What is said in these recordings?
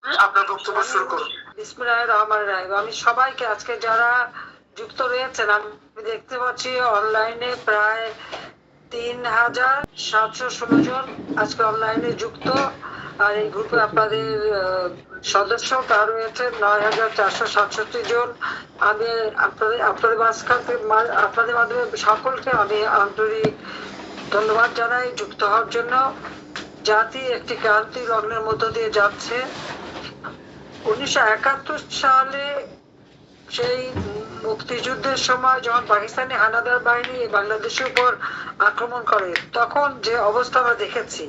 আপনার বক্তব্য শুরু করুন। বিসমিল্লাহির রহমানির রহিম। আমি সবাইকে আজকে যারা যুক্ত রয়েছেন, আমি দেখতে পাচ্ছি অনলাইনে প্রায় 3716 জন আজকে অনলাইনে যুক্ত। আর এই গ্রুপে আপনাদের সদস্য তা রয়েছে 9467 জন। আমি আপনাদের আপনাদের আপনাদের মাধ্যমে সকলকে আমি আন্তরিক ধন্যবাদ জানাই যুক্ত হওয়ার জন্য। জাতি একটি ক্রান্তি লগ্নের মধ্য দিয়ে যাচ্ছে। 1971 সালে সেই মুক্তিযুদ্ধের সময় যখন পাকিস্তানি হানাদার বাহিনী বাংলাদেশের উপর আক্রমণ করে, তখন যে অবস্থা আমরা দেখেছি।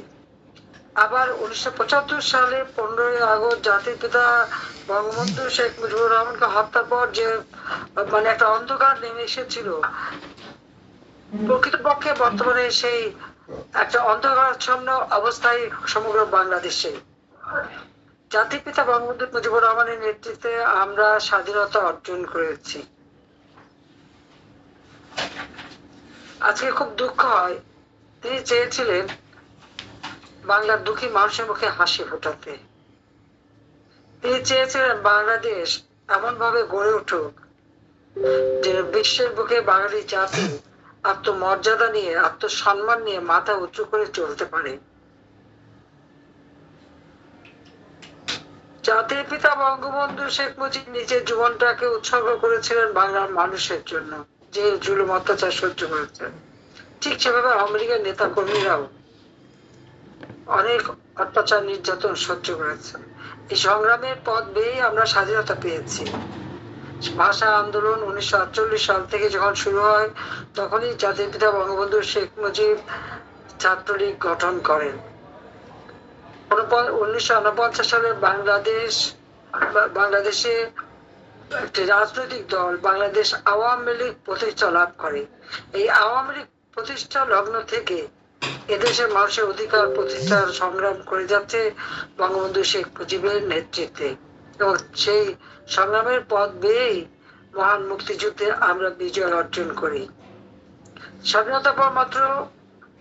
আবার 1975 সালে 15ই আগস্ট জাতির পিতা বঙ্গবন্ধু শেখ মুজিবুর রহমানকে হত্যার পর যে মানে একটা অন্ধকার নেমে এসেছিল, প্রকৃতপক্ষে বর্তমানে সেই একটা অন্ধকারাচ্ছন্ন অবস্থায় সমগ্র বাংলাদেশে। জাতির পিতা বঙ্গবন্ধু মুজিবুর রহমানের নেতৃত্বে আমরা স্বাধীনতা অর্জন করেছি। আজকে খুব দুঃখ হয়, তিনি চেয়েছিলেন বাংলার দুঃখী মানুষের মুখে হাসি ফোটাতে। তিনি চেয়েছিলেন বাংলাদেশ এমন ভাবে গড়ে উঠুক যে বিশ্বের বুকে বাঙালি জাতি আত্মমর্যাদা নিয়ে, আত্মসম্মান নিয়ে মাথা উঁচু করে চলতে পারে। জাতির পিতা বঙ্গবন্ধু শেখ মুজিব নিজের জীবনটাকে উৎসর্গ করেছিলেন বাংলার মানুষের জন্য, যে জুলুম অত্যাচার সহ্য করেছেন। ঠিক সেভাবে আমেরিকার নেতা কর্মীরাও অনেক অত্যাচার নির্যাতন সহ্য করেছেন। এই সংগ্রামের পথ বেয়েই আমরা স্বাধীনতা পেয়েছি। ভাষা আন্দোলন 1948 সাল থেকে যখন শুরু হয়, তখনই জাতির পিতা বঙ্গবন্ধু শেখ মুজিব ছাত্রলীগ গঠন করেন। 1949 সালে বাংলাদেশে একটি রাজনৈতিক দল বাংলাদেশ আওয়ামী লীগ প্রতিষ্ঠা লাভ করে। এই আওয়ামী লীগ প্রতিষ্ঠা লগ্ন থেকে এদেশের মানুষের অধিকার প্রতিষ্ঠার সংগ্রাম করে যাচ্ছে বঙ্গবন্ধু শেখ মুজিবের নেতৃত্বে, এবং সেই সংগ্রামের পথ বেয়েই মহান মুক্তিযুদ্ধে আমরা বিজয় অর্জন করি। স্বাধীনতার পর মাত্র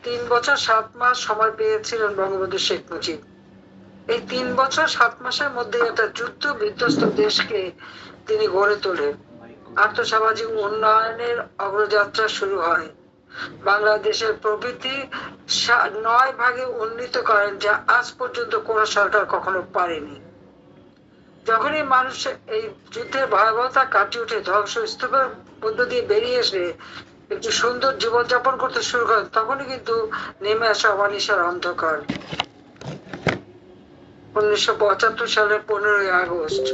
3 বছর 7 মাস সময় পেয়েছিলেন বঙ্গবন্ধু শেখ মুজিব। এই 3 বছর 7 মাসের মধ্যে একটা যুদ্ধ বিধ্বস্ত দেশকে তিনি গড়ে তোলেন। আর্থসামাজিক উন্নয়নের অগ্রযাত্রা শুরু হয়। বাংলাদেশের প্রবৃদ্ধি 9 ভাগে উন্নীত করেন, যা আজ পর্যন্ত কোন সরকার কখনো পারেনি। যখনই মানুষ এই যুদ্ধের ভয়াবহতা কাটিয়ে উঠে ধ্বংসস্তূপের মধ্য দিয়ে বেরিয়ে এসে একটু সুন্দর জীবনযাপন করতে শুরু করেন, তখনই কিন্তু নেমে আসে অমানিসার অন্ধকার। 1975 সালের 15ই আগস্ট,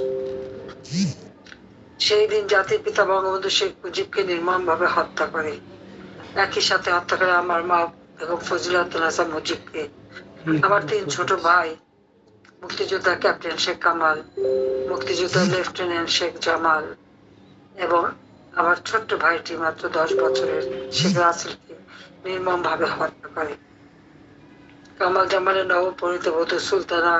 সেই দিন জাতির পিতা বঙ্গবন্ধু শেখ মুজিবকে নির্মমভাবে হত্যা করে। একই সাথে হত্যা করে আমার মা বেগম ফজিলাতুন্নেছা হাসান মুজিবকে। আমার 3 ছোট ভাই, মুক্তিযোদ্ধা ক্যাপ্টেন শেখ কামাল, মুক্তিযোদ্ধা লেফটেন্যান্ট শেখ জামাল, এবং আমার ছোট্ট ভাইটি মাত্র 10 বছরের শেখ রাসেলকে নির্মমভাবে হত্যা করে। কামাল জামালের নবপরিণীত বধূ সুলতানা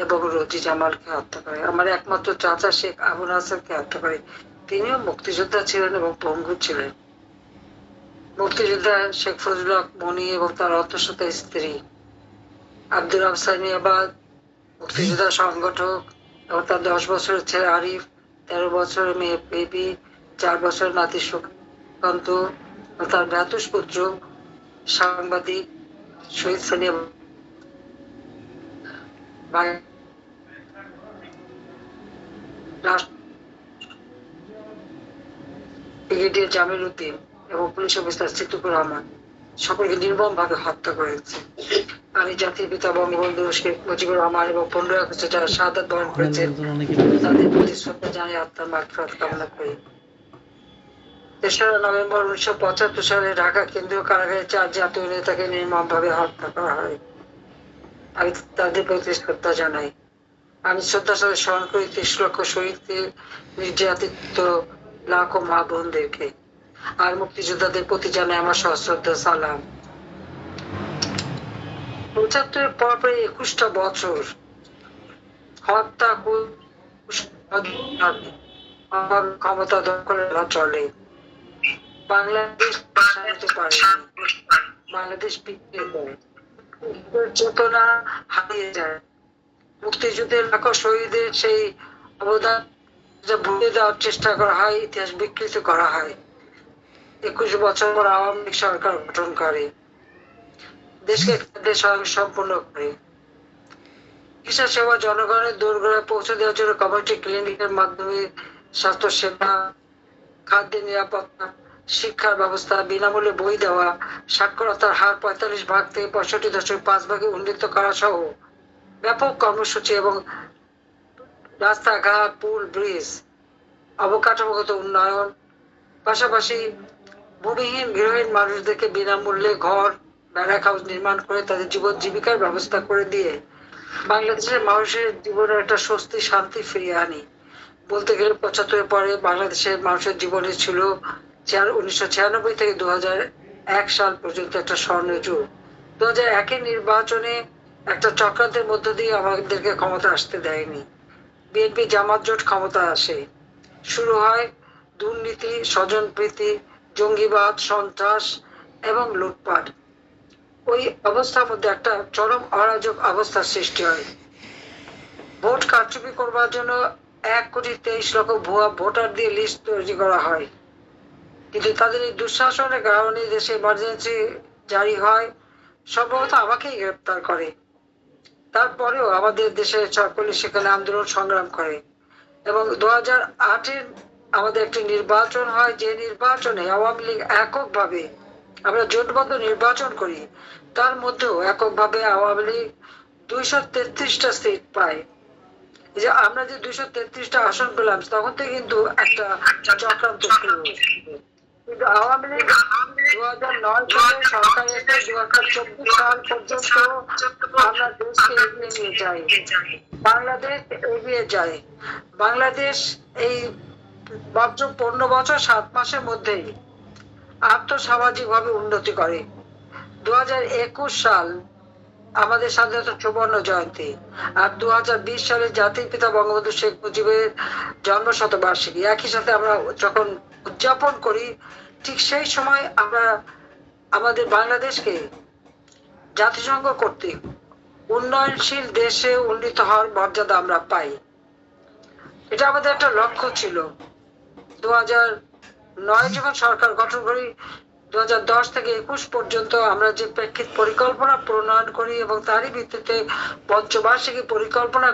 এবং রোজি জামালকে হত্যা করে। আমার একমাত্র চাচা শেখ আবু নাসেরকে হত্যা করে। তিনিও মুক্তিযোদ্ধা ছিলেন এবং পঙ্গু ছিলেন। মুক্তিযোদ্ধা শেখ ফজলুল হক মনি এবং তার অন্তঃসত্ত্বা স্ত্রী আব্দুল আবসানিয়াবাদ, মুক্তিযোদ্ধা সংগঠক, এবং তার 10 বছরের ছেলে আরিফ, 13 বছরের মেয়ে বেবি, 4 বছরের নাতি সুকান্ত, তার ভ্রাতুষ পুত্র সাংবাদিক শহীদ সানিয়া, ব্রিগেডিয়ার জামিল উদ্দিন এবং পুলিশ অফিসার সিদ্দিকুর রহমান সকলকে নির্মম ভাবে হত্যা করেছে। আমি জাতির পিতা বঙ্গবন্ধু শেখ মুজিবুর রহমান এবং 15 আগস্টে যারা শাহাদাত বরণ করেছেন, তাদের প্রতি শ্রদ্ধা জানিয়ে আত্মার মাগফিরাত কামনা করি। 3রা নভেম্বর 1975 সালে ঢাকা কেন্দ্রীয় কারাগারে 4 জাতীয় নেতাকে নির্মম ভাবে হত্যা করা হয়। আমি তাদের প্রতি শ্রদ্ধা জানাই। আমি শ্রদ্ধার সাথে স্মরণ করি 30 লক্ষ শহীদদের, নির্যাতিত লাখো মা বোনদেরকে, আর মুক্তিযোদ্ধাদের প্রতি জানাই আমার সশ্রদ্ধ সালাম। 75-এর পর 21টা বছর হত্যা ক্ষমতা দখল চলে। বাংলাদেশ বাংলাদেশ পিছিয়ে পড়ে, চেতনা হারিয়ে যায়। মুক্তিযুদ্ধের লাখো শহীদের সেই অবদান ভুলে দেওয়ার চেষ্টা করা হয়, ইতিহাস বিকৃত করা হয়। 21 বছর পর আওয়ামী লীগ সরকার গঠন করে, দেশকে খাদ্যে স্বয়ংসম্পূর্ণ করে। চিকিৎসা সেবা জনগণের দোরগোড়ায় পৌঁছে দেওয়ার জন্য কমিউনিটি ক্লিনিকের মাধ্যমে স্বাস্থ্য সেবা, খাদ্যের নিরাপত্তা, শিক্ষার ব্যবস্থা, বিনামূল্যে বই দেওয়া, সাক্ষরতার হার 45 ভাগ থেকে 65.5 ভাগে উন্নীত করা সহ ব্যাপক কর্মসূচি এবং রাস্তাঘাট, পুল, ব্রিজ, অবকাঠামোগত উন্নয়ন, পাশাপাশি ভূমিহীন গৃহহীন মানুষদেরকে বিনামূল্যে ঘর, ব্যারাক হাউস নির্মাণ করে তাদের জীবন জীবিকার ব্যবস্থা করে দিয়ে বাংলাদেশের মানুষের জীবনে একটা স্বস্তি শান্তি ফিরিয়ে আনি। বলতে গেলে 75 পরে বাংলাদেশের মানুষের জীবনে ছিল 1996 থেকে 2001 সাল পর্যন্ত একটা স্বর্ণযুগ। 2001-এর নির্বাচনে একটা চক্রান্তের মধ্য দিয়ে আমাদেরকে ক্ষমতা আসতে দেয়নি। বিএনপি জামাত জোট ক্ষমতা আসে, শুরু হয় দুর্নীতি, স্বজনপ্রীতি, জঙ্গিবাদ, সন্ত্রাস এবং লুটপাট। ওই অবস্থার মধ্যে একটা চরম অরাজক অবস্থার সৃষ্টি হয়। ভোট কারচুপি করবার জন্য 1,23,00,000 ভুয়া ভোটার দিয়ে লিস্ট তৈরি করা হয়, কিন্তু তাদের এই দুঃশাসনের কারণে দেশে ইমার্জেন্সি জারি হয়, সম্ভবত আমাকেই গ্রেপ্তার করে। তারপরেও আমাদের দেশের সকলে সেখানে আন্দোলন সংগ্রাম করে এবং 2008-এর আমাদের একটি নির্বাচন হয়, যে নির্বাচনে আওয়ামী লীগ এককভাবে, আমরা জোটবদ্ধ নির্বাচন করি, তার মধ্যেও এককভাবে আওয়ামী লীগ 233টা সিট পায়। এই যে আমরা যে 233টা আসন পেলাম, তখন থেকে কিন্তু একটা চক্রান্ত শুরু হয়েছে। কিন্তু আওয়ামী লীগ 2009 সালে সরকার এসে 2024 সাল পর্যন্ত আমরা দেশকে এগিয়ে নিয়ে যাই, বাংলাদেশ এগিয়ে যায়। বাংলাদেশ এই মাত্র 15 বছর 7 মাসের মধ্যেই আর্থসামাজিক ভাবে উন্নতি করে। 2021 সাল আমাদের স্বাধীনতা সুবর্ণ জয়ন্তী, আর 2020 সালে জাতির পিতা বঙ্গবন্ধু শেখ মুজিবের জন্ম শতবার্ষিকী একই সাথে আমরা যখন উদযাপন করি, ঠিক সেই সময় আমরা আমাদের বাংলাদেশকে জাতিসংঘ কর্তৃক উন্নয়নশীল দেশে উন্নীত হওয়ার মর্যাদা আমরা পাই। এটা আমাদের একটা লক্ষ্য ছিল। 2009 যখন সরকার গঠন করি, 2010 থেকে 21 পর্যন্ত আমরা যে প্রেক্ষিত পরিকল্পনা প্রণয়ন করি এবং তারই ভিত্তিতে পঞ্চবার্ষিকী পরিকল্পনা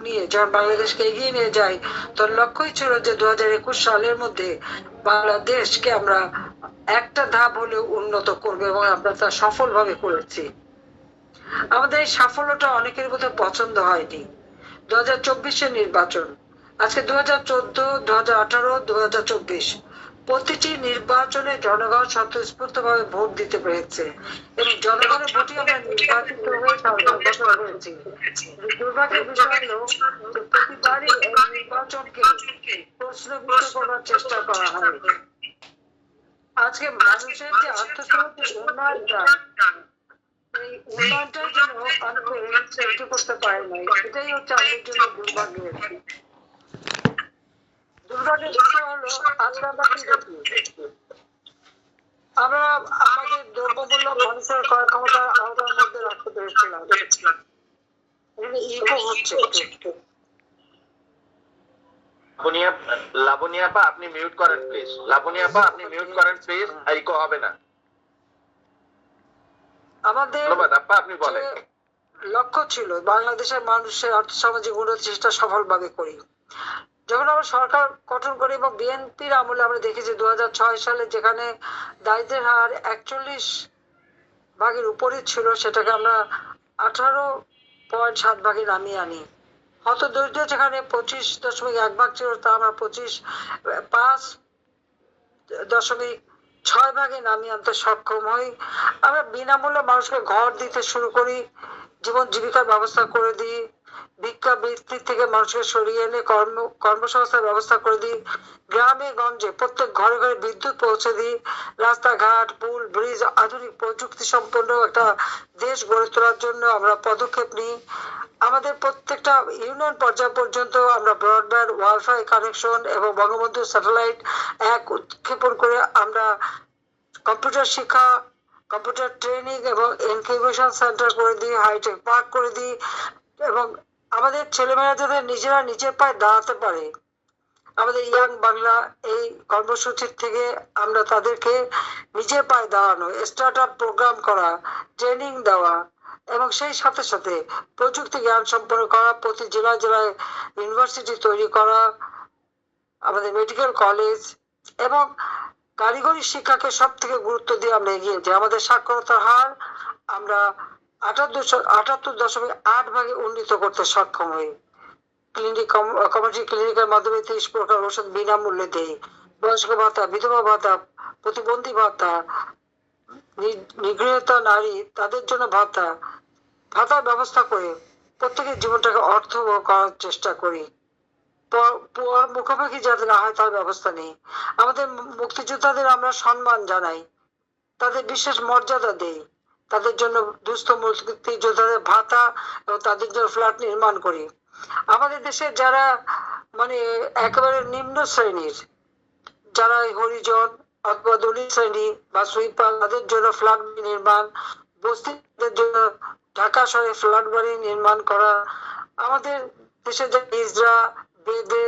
নিয়ে যখন বাংলাদেশকে এগিয়ে নিয়ে যাই, তোর লক্ষ্যই ছিল যে 2021 সালের মধ্যে বাংলাদেশকে আমরা একটা ধাপ হলেও উন্নত করবো এবং আমরা তা সফলভাবে করেছি। আমাদের এই সাফল্যটা অনেকের মধ্যে পছন্দ হয়নি। 2024-এর নির্বাচন, আজকে 2014, 2018, 2024 প্রতিটি নির্বাচনে জনগণ স্বতঃস্ফূর্ত ভাবে ভোট দিতে পেরেছে এবং জনগণের ভোটে আমরা নির্বাচিত হয়ে সরকার গঠন করেছি। দুর্ভাগ্যের বিষয় হলো যে প্রতিবারই এই নির্বাচনকে প্রশ্নবিদ্ধ করার চেষ্টা করা হয়। আজকে মানুষের যে আত্মসমর্পণ উন্নয়নটা, এই উন্নয়নটার জন্য অনেকে চেষ্টা করতে পারে নাই, এটাই হচ্ছে আমাদের জন্য দুর্ভাগ্যের। দুর্ভাগ্যের বিষয় হলো আজকে আমরা কি দেখি, আমরা আমাদের দ্রব্যমূল্য মানুষের ক্রয় ক্ষমতার আওতার মধ্যে রাখতে পেরেছিলাম, ইকো হচ্ছে। লাবণীয়াপা আপনি মিউট করেন প্লিজ, লাবণীয়াপা আপনি মিউট করেন প্লিজ, ইকো হবে না। আমাদের আপনি বলেন। লক্ষ্য ছিল বাংলাদেশের মানুষের আর্থসামাজিক উন্নতি চেষ্টা সফলভাবে করি। যখন আমরা সরকার গঠন করি এবং বিএনপির আমলে আমরা দেখেছি 2006 সালে যেখানে দারিদ্রের হার 41 ভাগের উপরে ছিল, সেটাকে আমরা 18.7 ভাগে নামিয়ে আনি। হত দরিদ্র যেখানে 25.1 ভাগ ছিল, তা আমরা 5.6 ভাগে নামিয়ে আনতে সক্ষম হই। আমরা বিনামূল্যে মানুষকে ঘর দিতে শুরু করি, জীবন জীবিকার ব্যবস্থা করে দিই, ভিক্ষা বৃত্তি থেকে মানুষকে সরিয়ে এনে কর্মসংস্থার ব্যবস্থা করে দিই, গ্রামে গঞ্জে প্রত্যেক ঘরে ঘরে বিদ্যুৎ পৌঁছে দিই, রাস্তাঘাট, পুল, ব্রিজ, আধুনিক প্রযুক্তি সম্পন্ন একটা দেশ গড়ে তোলার জন্য আমরা পদক্ষেপ নিই। আমাদের প্রত্যেকটা ইউনিয়ন পর্যায় পর্যন্ত আমরা ব্রডব্যান্ড, ওয়াইফাই কানেকশন এবং বঙ্গবন্ধু স্যাটেলাইট উৎক্ষেপণ করে আমরা কম্পিউটার শিক্ষা, কম্পিউটার ট্রেনিং এবং ইনকিউবেশন সেন্টার করে দিই, হাইটেক পার্ক করে দিই এবং আমাদের ছেলেমেয়েরা যাতে নিজেরা নিজের পায়ে দাঁড়াতে পারে, আমাদের ইয়াং বাংলা এই কর্মসূচির থেকে আমরা তাদেরকে নিজের পায়ে দাঁড়ানো, স্টার্ট আপ প্রোগ্রাম করা, ট্রেনিং দেওয়া এবং সেই সাথে সাথে প্রযুক্তি জ্ঞান সম্পন্ন করা, প্রতি জেলায় জেলায় ইউনিভার্সিটি তৈরি করা, আমাদের মেডিকেল কলেজ এবং কারিগরি শিক্ষাকে সব থেকে গুরুত্ব দিয়ে আমরা এগিয়ে যাই। আমাদের সাক্ষরতার হার আমরা 78.8 উন্নীত করতে সক্ষম হই। কমিউনিটি ক্লিনিকের মাধ্যমে 30 প্রকার ওষুধ বিনামূল্যে দেয়। বয়স্ক ভাতা, বিধবা ভাতা, প্রতিবন্ধী ভাতা, নিগৃহীত নারী তাদের জন্য ভাতার ব্যবস্থা করে প্রত্যেকের জীবনটাকে অর্থবহ করার চেষ্টা করি। মুখোমুখি যাতে না হয় তার ব্যবস্থা নেই। আমাদের মুক্তিযোদ্ধাদের আমরা সম্মান জানাই, তাদের বিশেষ মর্যাদা দেই, তাদের জন্য দুস্থ মুক্তিযোদ্ধাদের ভাতা এবং তাদের জন্য ফ্ল্যাট নির্মাণ করি। আমাদের দেশে যারা মানে একেবারে নিম্ন শ্রেণীর, যারা হরিজন অথবা দলিত শ্রেণী বা সুইপার, তাদের জন্য ফ্ল্যাট নির্মাণ, বস্তিদের জন্য ঢাকা শহরে ফ্ল্যাট বাড়ি নির্মাণ করা, আমাদের দেশে যে ইজরা বেদে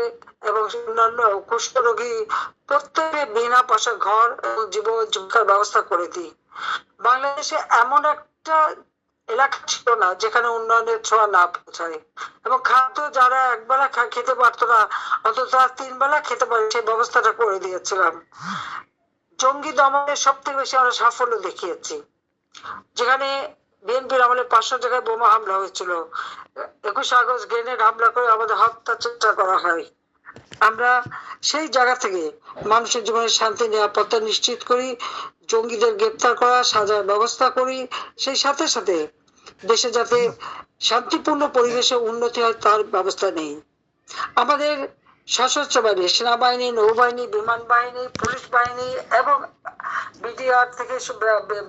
এবং অন্যান্য কুষ্ঠরোগী প্রত্যেকে বিনা পয়সা ঘর এবং জীবিকার ব্যবস্থা করে দিই। বাংলাদেশে এমন একটা এলাকা ছিল না যেখানে উন্নয়নের ছোঁয়া না পৌঁছায়, এবং খাদ্য যারা একবেলা খেতে পারতো না অন্তত তারা 3 বেলা খেতে পারে সেই ব্যবস্থাটা করে দিয়েছিলাম। জঙ্গি দমনের সব থেকে বেশি আমরা সাফল্য দেখিয়েছি, যেখানে বিএনপির আমলে 500 জায়গায় বোমা হামলা হয়েছিল, 21 আগস্ট গ্রেনেড হামলা করে আমাদের হত্যা চেষ্টা করা হয়। আমরা সেই জায়গা থেকে মানুষের জীবনের শান্তি নিরাপত্তা নিশ্চিত করি, জঙ্গিদের গ্রেপ্তার করা, সাজার ব্যবস্থা করি, সেই সাথে সাথে দেশে যাতে শান্তিপূর্ণ পরিবেশে উন্নতি হয় তার ব্যবস্থা নেই। আমাদের সশস্ত্র বাহিনী, সেনাবাহিনী, নৌবাহিনী, বিমান বাহিনী, পুলিশ বাহিনী এবং বিডিআর থেকে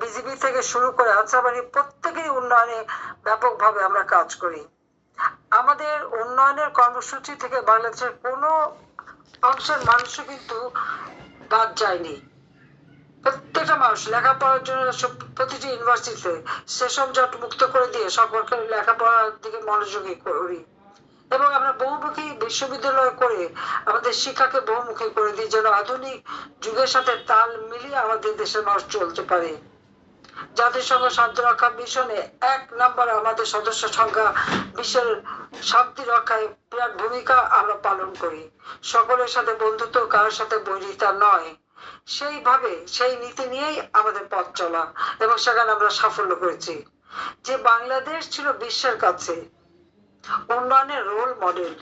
বিজিবি থেকে শুরু করে আনসার বাহিনী প্রত্যেকেরই উন্নয়নে ব্যাপকভাবে আমরা কাজ করি। আমাদের উন্নয়নের কর্মসূচি থেকে বাংলাদেশের কোনো অংশের মানুষও কিন্তু বাদ যায়নি। প্রত্যেকটা মানুষ লেখাপড়ার জন্য প্রতিটি ইউনিভার্সিটিতে সেশন জট মুক্ত করে দিয়ে সকলকে লেখাপড়ার দিকে মনোযোগী করি, এবং আমরা বহুমুখী বিশ্ববিদ্যালয় করে আমাদের শিক্ষাকে বহুমুখী করে দিই, যেন আধুনিক যুগের সাথে তাল মিলিয়ে আমাদের দেশের মানুষ চলতে পারে। জাতিসংঘ শান্তি রক্ষা মিশনে 1 নম্বর আমাদের সদস্য সংখ্যা, বিশ্বের শান্তি রক্ষায় বিরাট ভূমিকা আমরা পালন করি। সকলের সাথে বন্ধুত্ব, কারোর সাথে বৈরিতা নয়, সেইভাবে সেই নীতি নিয়েই আমাদের পথ চলা, এবং সেখানে আমরা সাফল্য করেছি। যে বাংলাদেশ ছিল বিশ্বের কাছে উন্নয়নের রোল মডেল,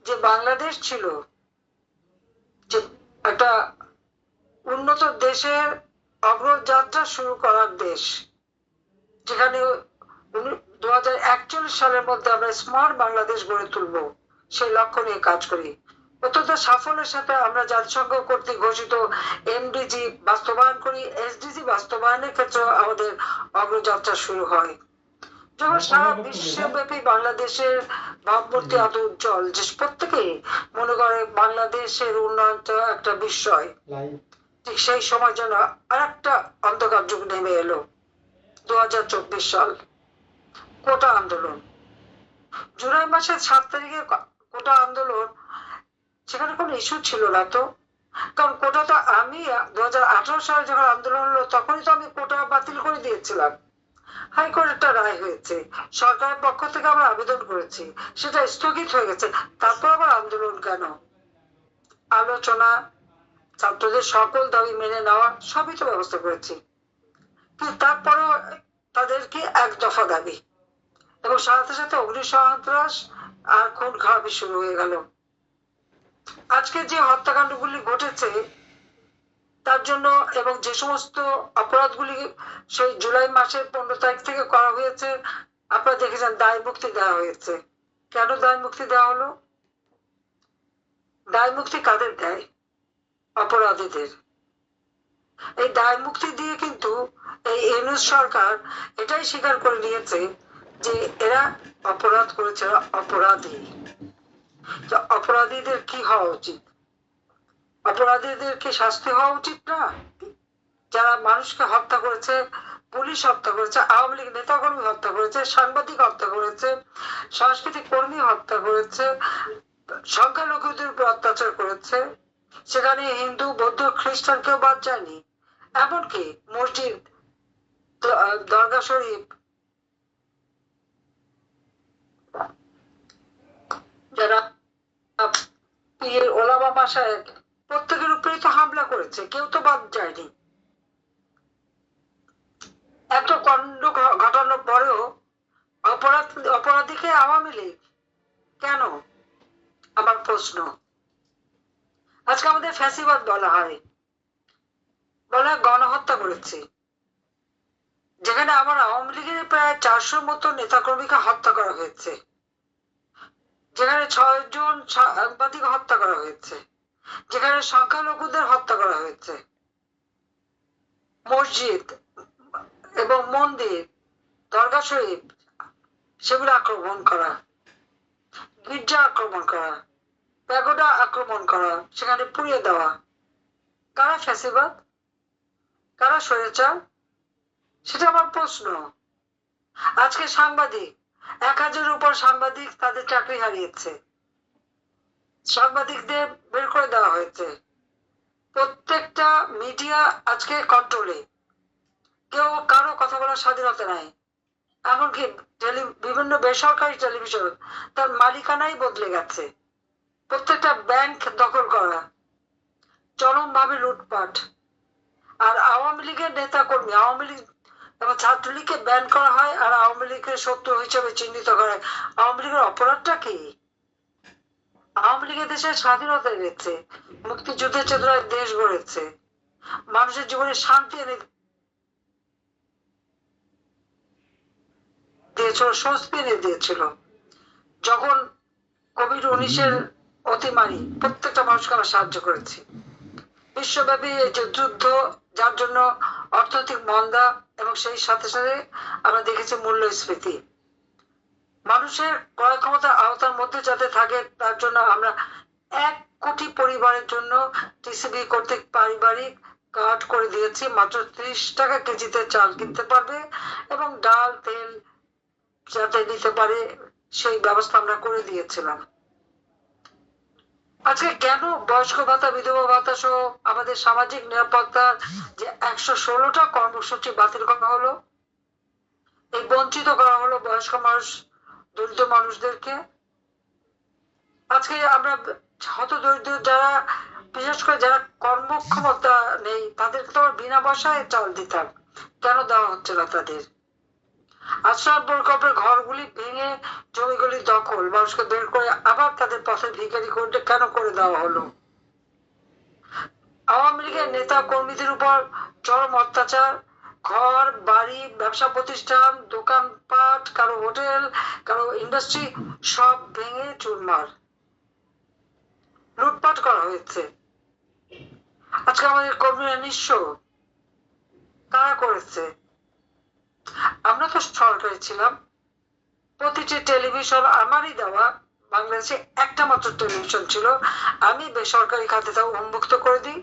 যে বাংলাদেশ ছিল যে একটা উন্নত দেশের অগ্রযাত্রা শুরু করার দেশ, যেখানে 2041 সালের মধ্যে আমরা স্মার্ট বাংলাদেশ গড়ে তুলবো, সেই লক্ষ্য নিয়ে কাজ করি। অত্যন্ত সাফল্যের সাথে আমরা জাতিসংঘ কর্তৃক ঘোষিত এমডিজি বাস্তবায়ন করি। এসডিজি বাস্তবায়নের ক্ষেত্রে আমাদের অগ্রযাত্রা শুরু হয়, যখন সারা বিশ্বব্যাপী বাংলাদেশের ভাবমূর্তি এত উজ্জ্বল যে প্রত্যেকেই মনে করে বাংলাদেশের উন্নয়নটা একটা বিস্ময়। ঠিক সেই সময় যেন আরেকটা অন্ধকার যুগ নেমে এলো, 2024 সাল, কোটা আন্দোলন। জুলাই মাসের 7 তারিখে কোটা আন্দোলন, সেখানে কোনো ইস্যু ছিল না তো, কারণ কোটা তো আমি 2018 সালে যখন আন্দোলন হলো তখনই তো আমি কোটা বাতিল করে দিয়েছিলাম। হাইকোর্ট একটা রায় হয়েছে, সরকারের পক্ষ থেকে আমরা আবেদন করেছি, সেটা স্থগিত হয়ে গেছে, তারপর আবার আন্দোলন কেন? আলোচনা, ছাত্রদের সকল দাবি মেনে নেওয়া, সবই তো ব্যবস্থা করেছি, কিন্তু তারপরেও তাদেরকে 1 দফা দাবি, এবং সাথে সাথে অগ্নিসন্ত্রাস আর খুন খারাপি শুরু হয়ে গেল। আজকে যে হত্যাকাণ্ডগুলি ঘটেছে তার জন্য, এবং যে সমস্ত অপরাধগুলি সেই জুলাই মাসের 15 তারিখ থেকে করা হয়েছে, আপনারা দেখেছেন দায় মুক্তি দেওয়া হয়েছে। কেন দায় মুক্তি দেওয়া হলো? দায় মুক্তি কাদের দেয়? অপরাধীদের। এই দায় মুক্তি দিয়ে কিন্তু এই ইউনূস সরকার এটাই স্বীকার করে নিয়েছে যে এরা অপরাধ করেছে, অপরাধী। অপরাধীদের কি হওয়া উচিত? অপরাধীদের কি শাস্তি হওয়া উচিত না? যারা মানুষকে হত্যা করেছে পুলিশ হত্যা করেছে, আওয়ামী লীগ নেতাকর্মী হত্যা করেছে, সাংবাদিক হত্যা করেছে, সাংস্কৃতিক কর্মী হত্যা করেছে, সংখ্যালঘুদের উপর অত্যাচার করেছে, সেখানে হিন্দু বৌদ্ধ খ্রিস্টানকেও বাদ যায়নি, এমনকি মসজিদ, দরগা শরীফ, যারা পীর ওলামা মাসায়েক, প্রত্যেকের উপরেই তো হামলা করেছে, কেউ তো বাদ যায়নি। এত কাণ্ড ঘটানোর পরেও অপরাধীকে আওয়ামী লীগ কেন, আমার প্রশ্ন। আজকে আমাদের ফ্যাসিবাদ বলা হয়, গণহত্যা করেছে, যেখানে আমার আওয়ামী লীগের প্রায় 400 মতো নেতাকর্মীকে হত্যা করা হয়েছে, যেখানে 6 জন সাংবাদিক হত্যা করা হয়েছে, যেখানে সংখ্যালঘুদের হত্যা করা হয়েছে, মসজিদ এবং মন্দির, দরগা শরীফ, সেগুলো আক্রমণ করা, গির্জা আক্রমণ করা, প্যাগোডা আক্রমণ করা, সেখানে পুড়িয়ে দেওয়া, কারা ফ্যাসিবাদ, কারা স্বৈরাচার, সেটা আমার প্রশ্ন। আজকে সাংবাদিক 1000-এর উপর সাংবাদিক তাদের চাকরি হারিয়েছে, সাংবাদিকদের বের করে দেওয়া হয়েছে, প্রত্যেকটা মিডিয়া আজকে কন্ট্রোলে, কেউ কারো কথা বলার স্বাধীনতা নাই, এমনকি বিভিন্ন বেসরকারি টেলিভিশন তার মালিকানাই বদলে গেছে, প্রত্যেকটা ব্যাংক দখল করা, চরম ভাবে লুটপাট। আর আওয়ামী লীগের নেতা কর্মী, আওয়ামী লীগ এবং ছাত্রলীগকে ব্যান করা হয় আর আওয়ামী লীগের শত্রু হিসেবে চিহ্নিত করা হয়। আওয়ামী লীগের অপরাধটা কি? আওয়ামী লীগের দেশের স্বাধীনতা এনেছে, মুক্তিযুদ্ধের চেতনায় দেশ গড়েছে, মানুষের জীবনে শান্তি এনে দিয়েছিল, স্বস্তি এনে দিয়েছিল। যখন কোভিড-19 অতিমারি প্রত্যেকটা মানুষকে আমরা সাহায্য করেছি। বিশ্বব্যাপী এই যে যুদ্ধ, যার জন্য অর্থনৈতিক মন্দা এবং সেই সাথে সাথে আমরা দেখেছি মূল্যস্ফীতি, মানুষের ক্রয় ক্ষমতার আওতার মধ্যে যাতে থাকে তার জন্য আমরা 1 কোটি পরিবারের জন্য টিসিবি কর্তৃক পারিবারিক কার্ড করে দিয়েছি, মাত্র 30 টাকা কেজিতে চাল কিনতে পারবে এবং ডাল তেল যাতে নিতে পারে সেই ব্যবস্থা আমরা করে দিয়েছিলাম। আজকে কেন বয়স্ক ভাতা, বিধবা ভাতা সহ আমাদের সামাজিক নিরাপত্তার যে 116টা কর্মসূচি বাতিল করা হলো, এই বঞ্চিত করা হলো বয়স্ক মানুষ, দরিদ্র মানুষদেরকে। আজকে আমরা হত দরিদ্র যারা, বিশেষ করে যারা কর্মক্ষমতা নেই, তাদেরকে তো বিনা পয়সায় চাল দিতাম, কেন দেওয়া হচ্ছে না তাদের? আশ্রয় প্রকল্পের ঘরগুলি ভেঙে জমিগুলি দখল, মানুষকে বের করে আবার তাদের পথে ভিখারি করতে কেন করে দেওয়া হলো? আওয়ামী লীগের নেতা কর্মীদের উপর চরম অত্যাচার, ঘর বাড়ি, ব্যবসা প্রতিষ্ঠান, দোকানপাট, কারো হোটেল, কারো ইন্ডাস্ট্রি সব ভেঙে চুরমার, লুটপাট করা হয়েছে। আজকে আমাদের কর্মীরা নিঃস্ব, কারা করেছে? আমরা তো সরকারি ছিলাম, প্রতিটি টেলিভিশন আমারই দেওয়া, বাংলাদেশে একটা মাত্র টেলিভিশন ছিল, আমি বেসরকারি খাতে তা উন্মুক্ত করে দিই,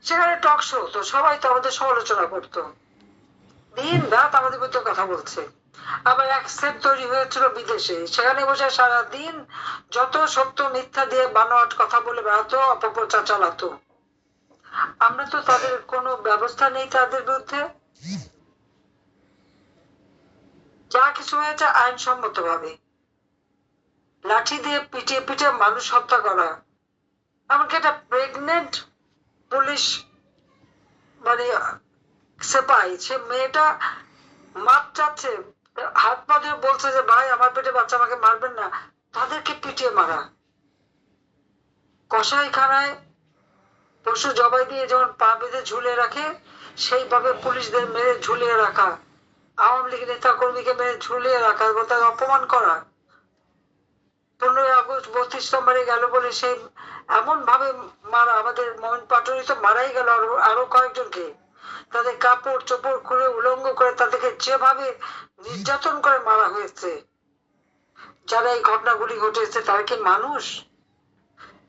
সেখানে টক শো হতো, সবাই তো আমাদের সমালোচনা করতো, দিন রাত আমাদের মধ্যে কথা বলছে। আবার এক সেট তৈরি হয়েছিল বিদেশে, সেখানে বসে সারাদিন যত সত্য মিথ্যা দিয়ে বানোয়াট কথা বলে বেড়াতো, অপপ্রচার চালাতো। আমরা তো তাদের কোনো ব্যবস্থা নেই তাদের বিরুদ্ধে, যা কিছু হয়েছে আইনসম্মত ভাবে, লাঠি দিয়ে পিটিয়ে পিটিয়ে মানুষ হত্যা করা, এমনকি একটা প্রেগনেন্ট পুলিশ মানে সেপাই, সে মেয়েটা মাপ চাচ্ছে, হাত পা দিয়ে বলছে যে ভাই আমার পেটে বাচ্চা, আমাকে মারবেন না, তাদেরকে পিটিয়ে মারা। কসাইখানায় পশু জবাই দিয়ে যেমন পা বেঁধে ঝুলিয়ে রাখে, সেইভাবে পুলিশদের মেরে ঝুলিয়ে রাখা, আওয়ামী লীগ নেতা কর্মীকে মেরে ঝুলিয়ে রাখা এবং তাকে অপমান করা। 15ই আগস্ট 32 নম্বরে গেল বলে সেই এমন ভাবে মারা, আমাদের মমিন পাটরি তো মারাই গেল, আরো কয়েকজনকে তাদের কাপড় চোপড় খুলে উলঙ্গ করে তাদেরকে যেভাবে নির্যাতন করে মারা হয়েছে। যারা এই ঘটনাগুলি ঘটেছে তারা কি মানুষ?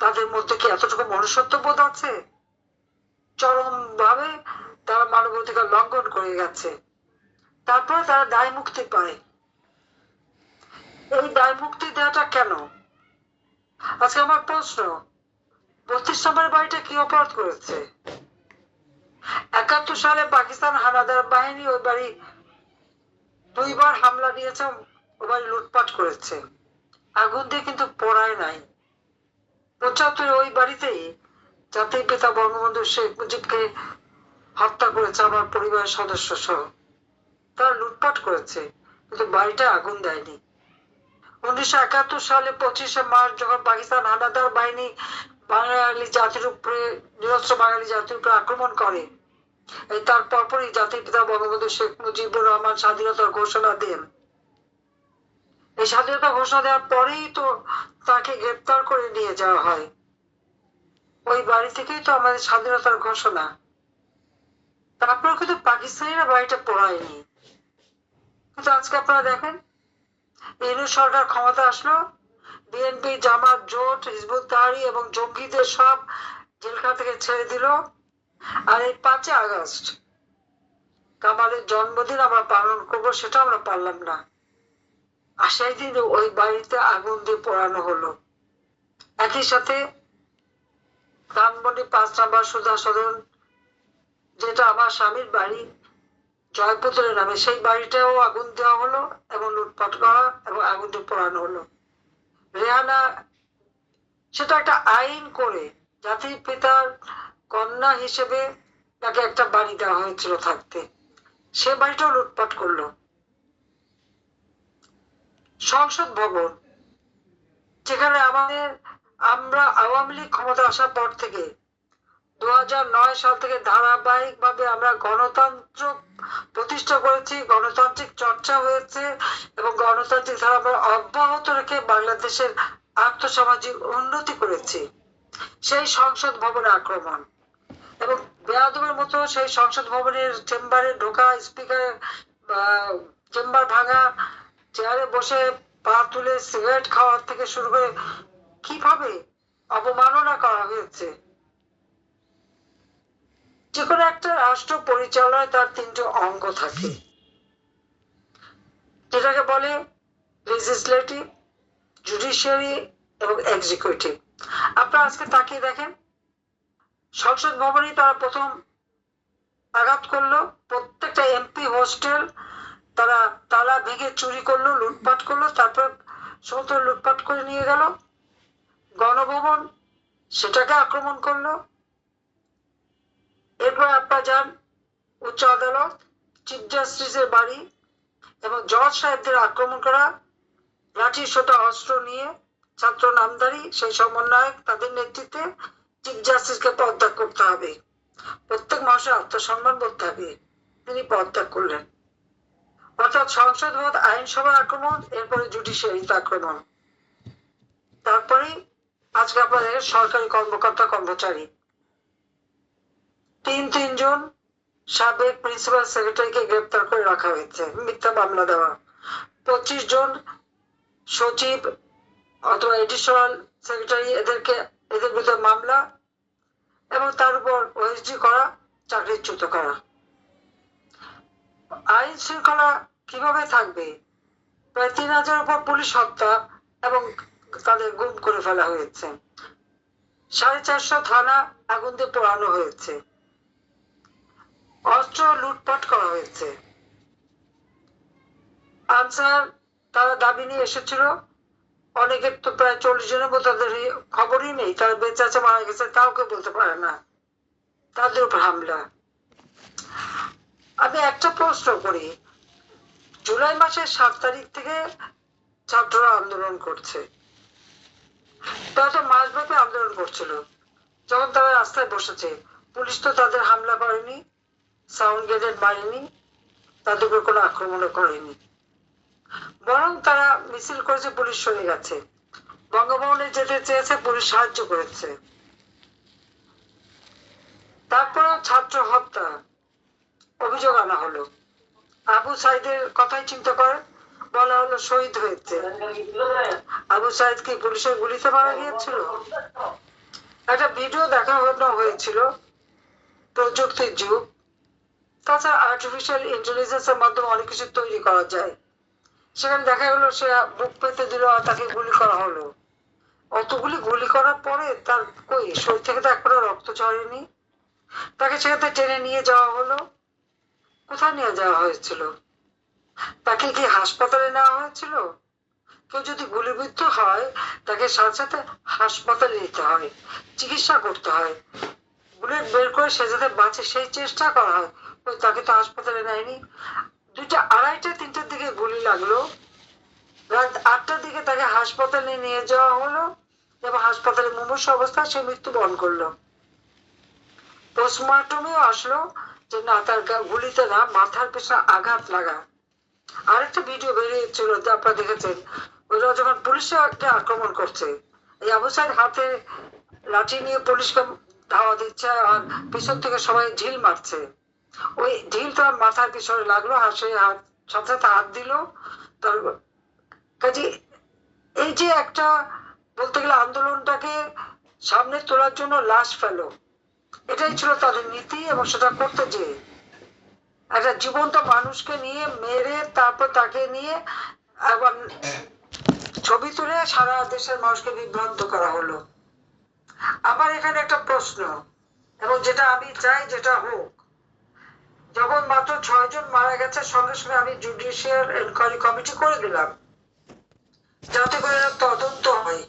তাদের মধ্যে কি এতটুকু মনুষ্যত্ব বোধ আছে? চরম ভাবে তারা মানবাধিকার লঙ্ঘন করে গেছে। তারপরে তারা দায় মুক্তি পায়। এই দায় মুক্তি দেওয়াটা কেন? আজকে আমার প্রশ্ন, 32 নম্বরের বাড়িটা কি অপরাধ করেছে? 71 সালে পাকিস্তান হানাদার বাহিনী ওই বাড়ি 2 বার হামলা দিয়েছে, ওই বাড়ি লুটপাট করেছে, আগুন দিয়ে কিন্তু পোড়ায় নাই। 75 ওই বাড়িতেই জাতির পিতা বঙ্গবন্ধু শেখ মুজিবকে হত্যা করেছে আমার পরিবারের সদস্য সহ। তারা লুটপাট করেছে কিন্তু বাড়িটা আগুন দেয়নি। 1971 সালে 25শে মার্চ যখন পাকিস্তান হানাদার বাহিনী বাঙালি জাতির উপরে, নিরস্ত্র বাঙালি জাতির উপরে আক্রমণ করে, এই তার পরপরই জাতির পিতা বঙ্গবন্ধু শেখ মুজিবুর রহমান স্বাধীনতার ঘোষণা দেন। এই স্বাধীনতা ঘোষণা দেওয়ার পরেই তো তাকে গ্রেপ্তার করে নিয়ে যাওয়া হয়। ওই বাড়ি থেকেই তো আমাদের স্বাধীনতার ঘোষণা। তারপর কিন্তু পাকিস্তানিরা বাড়িটা পোড়ায়নি। কিন্তু আজকে আপনারা দেখেন, ইউনূস সরকার ক্ষমতা আসলো, বিএনপি, জামাত, জোট, হিজবুত তাহরীর এবং জঙ্গিদের সব জেলখানা থেকে ছেড়ে দিল। আর এই 5 আগস্ট কামালের জন্মদিন আমরা পালন করবো, সেটা আমরা পারলাম না। আর সেই দিন ওই বাড়িতে আগুন দিয়ে পোড়ানো হলো। একই সাথে ধানমন্ডি 5 নম্বর সুধা সদন, যেটা আমার স্বামীর বাড়ি জয়পুত্রের নামে, সেই বাড়িটাও আগুন দেওয়া হলো এবং লুটপাট করা এবং আগুন দিয়ে পোড়ানো হলো। রেহানা, সেটা একটা আইন করে জাতির পিতার কন্যা হিসেবে তাকে একটা বাড়ি দেওয়া হয়েছিল থাকতে, সে বাড়িটাও লুটপাট করলো। সংসদ ভবন, যেখানে আমরা আওয়ামী লীগ ক্ষমতা আসার পর থেকে 2009 সাল থেকে ধারাবাহিক ভাবে আমরা গণতন্ত্র প্রতিষ্ঠা করেছি, গণতান্ত্রিক চর্চা হয়েছে এবং গণতান্ত্রিক ধারা আমরা অব্যাহত রেখে বাংলাদেশের আর্থসামাজিক উন্নতি করেছি। সেই সংসদ ভবনে আক্রমণ এবং বেয়াদবের মতো সেই সংসদ ভবনের চেম্বারে ঢোকা, স্পিকার চেম্বার ভাঙা, চেয়ারে বসে পা তুলে সিগারেট খাওয়ার থেকে শুরু করে কিভাবে অবমাননা করা হয়েছে। যে কোনো একটা রাষ্ট্র পরিচালনায় তার 3টে অঙ্গ থাকে, যেটাকে বলে লেজিসলেটিভ, জুডিশিয়ারি এবং এক্সিকিউটিভ। আপনারা আজকে তাকিয়ে দেখেন, সংসদ ভবনেই তারা প্রথম আঘাত করলো। প্রত্যেকটা এমপি হোস্টেল তারা তালা ভেঙে চুরি করলো, লুটপাট করলো, তারপর সমস্ত লুটপাট করে নিয়ে গেল। গণভবন, সেটাকে আক্রমণ করলো। এরপর আপনারা যান উচ্চ আদালত, চিফ জাস্টিসের বাড়ি এবং জজ সাহেবদের আক্রমণ করা, লাঠি সোটা অস্ত্র নিয়ে ছাত্র নামধারী সেই সমন্বয়ক তাদের নেতৃত্বে চিফ জাস্টিসকে পদত্যাগ করতে হবে। প্রত্যেক মানুষের আত্মসম্মান বোধ থাকে, তিনি পদত্যাগ করলেন। অর্থাৎ সংসদ ভবন, আইনসভার আক্রমণ, এরপরে জুডিশিয়ারিতে আক্রমণ, তারপরে আজকে আপনাদের সরকারি কর্মকর্তা কর্মচারী 3 জন সাবেক প্রিন্সিপাল সেক্রেটারিকে গ্রেপ্তার করে রাখা হয়েছে, মিথ্যা মামলা দেওয়া। 25 জন সচিব অথবা এডিশনাল সেক্রেটারি, এদের বিরুদ্ধে মামলা এবং তার উপর ওএসডি করা, চাকরিচ্যুত করা। আইন শৃঙ্খলা কিভাবে থাকবে? প্রায় 3000 উপর পুলিশ হত্যা এবং তাদের গুম করে ফেলা হয়েছে। 450 থানা আগুন দিয়ে পোড়ানো হয়েছে, অস্ত্র লুটপাট করা হয়েছে। আনসার তারা দাবি নিয়ে এসেছিল, অনেকের তো প্রায় 40 জনের মতো তাদের খবরই নেই, তারা বেঁচে আছে মারা গেছে কাউকে বলতে পারে না, তাদের উপর হামলা। আমি একটা প্রশ্ন করি, জুলাই মাসের 7 তারিখ থেকে ছাত্ররা আন্দোলন করছে, তারা তো মাসব্যাপী আন্দোলন করছিল। যখন তারা রাস্তায় বসেছে, পুলিশ তো তাদের হামলা করেনি, সাউন্ড গ্রেনেড মারেনি, তাদের উপর কোনো আক্রমণও করেনি, বরং তারা মিছিল করেছে, পুলিশ সরে গেছে। বঙ্গভবনে যেতে চেয়েছে, পুলিশ সাহায্য করেছে। তারপরে ছাত্র হত্যা অভিযোগ আনা হলো। আবু সাইদের কথাই চিন্তা করেন, বলা হলো শহীদ হয়েছে। আবু সাইদ কি পুলিশের গুলিতে মারা গিয়েছিল? একটা ভিডিও দেখা হয়েছিল, প্রযুক্তির যুগ, তাছাড়া আর্টিফিশিয়াল ইন্টেলিজেন্সের মাধ্যমে অনেক কিছু তৈরি করা যায়। সেখানে দেখা গেলো সে বুক পেতে দিল আর তাকে গুলি করা হলো। অতগুলি গুলি করার পরে তার কই শরীর থেকে তো একবারও রক্ত ঝরেনি। তাকে সেখানে টেনে নিয়ে যাওয়া হলো। কোথায় নিয়ে যাওয়া হয়েছিল? তাকে কি হাসপাতালে নেওয়া হয়েছিল? কেউ যদি গুলিবিদ্ধ হয় তাকে সাথে সাথে হাসপাতালে নিতে হয়, চিকিৎসা করতে হয়, বুলেট বের করে সে যাতে বাঁচে সেই চেষ্টা করা হয়। ওই তাকে তো হাসপাতালে নেয়নি। 2টা 2:30 3টার দিকে গুলি লাগলো, রাত 8টার দিকে তাকে হাসপাতালে নিয়ে যাওয়া হলো এবং হাসপাতালে মুমূর্ষ অবস্থায় সে মৃত্যুবরণ করলো। পোস্টমর্টমেও আসলো যে না, তার গুলিতে না, মাথার পেছনে আঘাত লাগা। আরেকটা ভিডিও বেরিয়েছিল আপনারা দেখেছেন, ওরা যখন পুলিশকে আক্রমণ করছে, এই আবু সাইদ হাতে লাঠি নিয়ে পুলিশকে ধাওয়া দিচ্ছে আর পিছন থেকে সবাই ঢিল মারছে। ওই ঢিল তার মাথার পিছনে লাগলো আর সে সাথে সাথে হাত দিল। তার কাজে এই যে একটা বলতে গেলে আন্দোলনটাকে সামনে তোলার জন্য লাশ ফেলো, এটাই ছিল তাদের নীতি। এবং সেটা করতে যে একটা জীবন্ত মানুষকে নিয়ে মেরে তারপর তাকে নিয়ে আবার ছবি তুলে সারা দেশের মানুষকে বিভ্রান্ত করা হলো। আবার এখানে একটা প্রশ্ন, এবং যেটা আমি চাই যেটা হোক, যখন মাত্র 6 জন মারা গেছে সঙ্গে সঙ্গে আমি জুডিশিয়াল এনকোয়ারি কমিটি করে দিলাম যাতে করে তদন্ত হয়।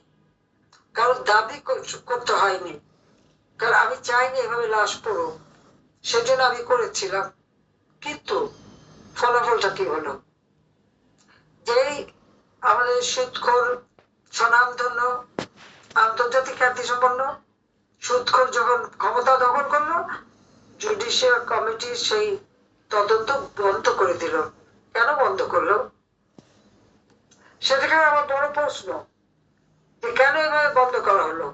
কারণ দাবি করতে হয়নি, কারণ আমি চাইনি এভাবে লাশ পড়ুক, সেজন্য আমি করেছিলাম। কিন্তু ফলাফলটা কি হলো? যেই আমাদের সুদখোর স্বনামধন্য আন্তর্জাতিক খ্যাতি সম্পন্ন সুদখোর যখন ক্ষমতা দখল করলো, জুডিশিয়াল কমিটি সেই তদন্ত বন্ধ করে দিল। কেন বন্ধ করলো? সেটাকে আমার বড় প্রশ্ন, যে কেন এভাবে বন্ধ করা হলো।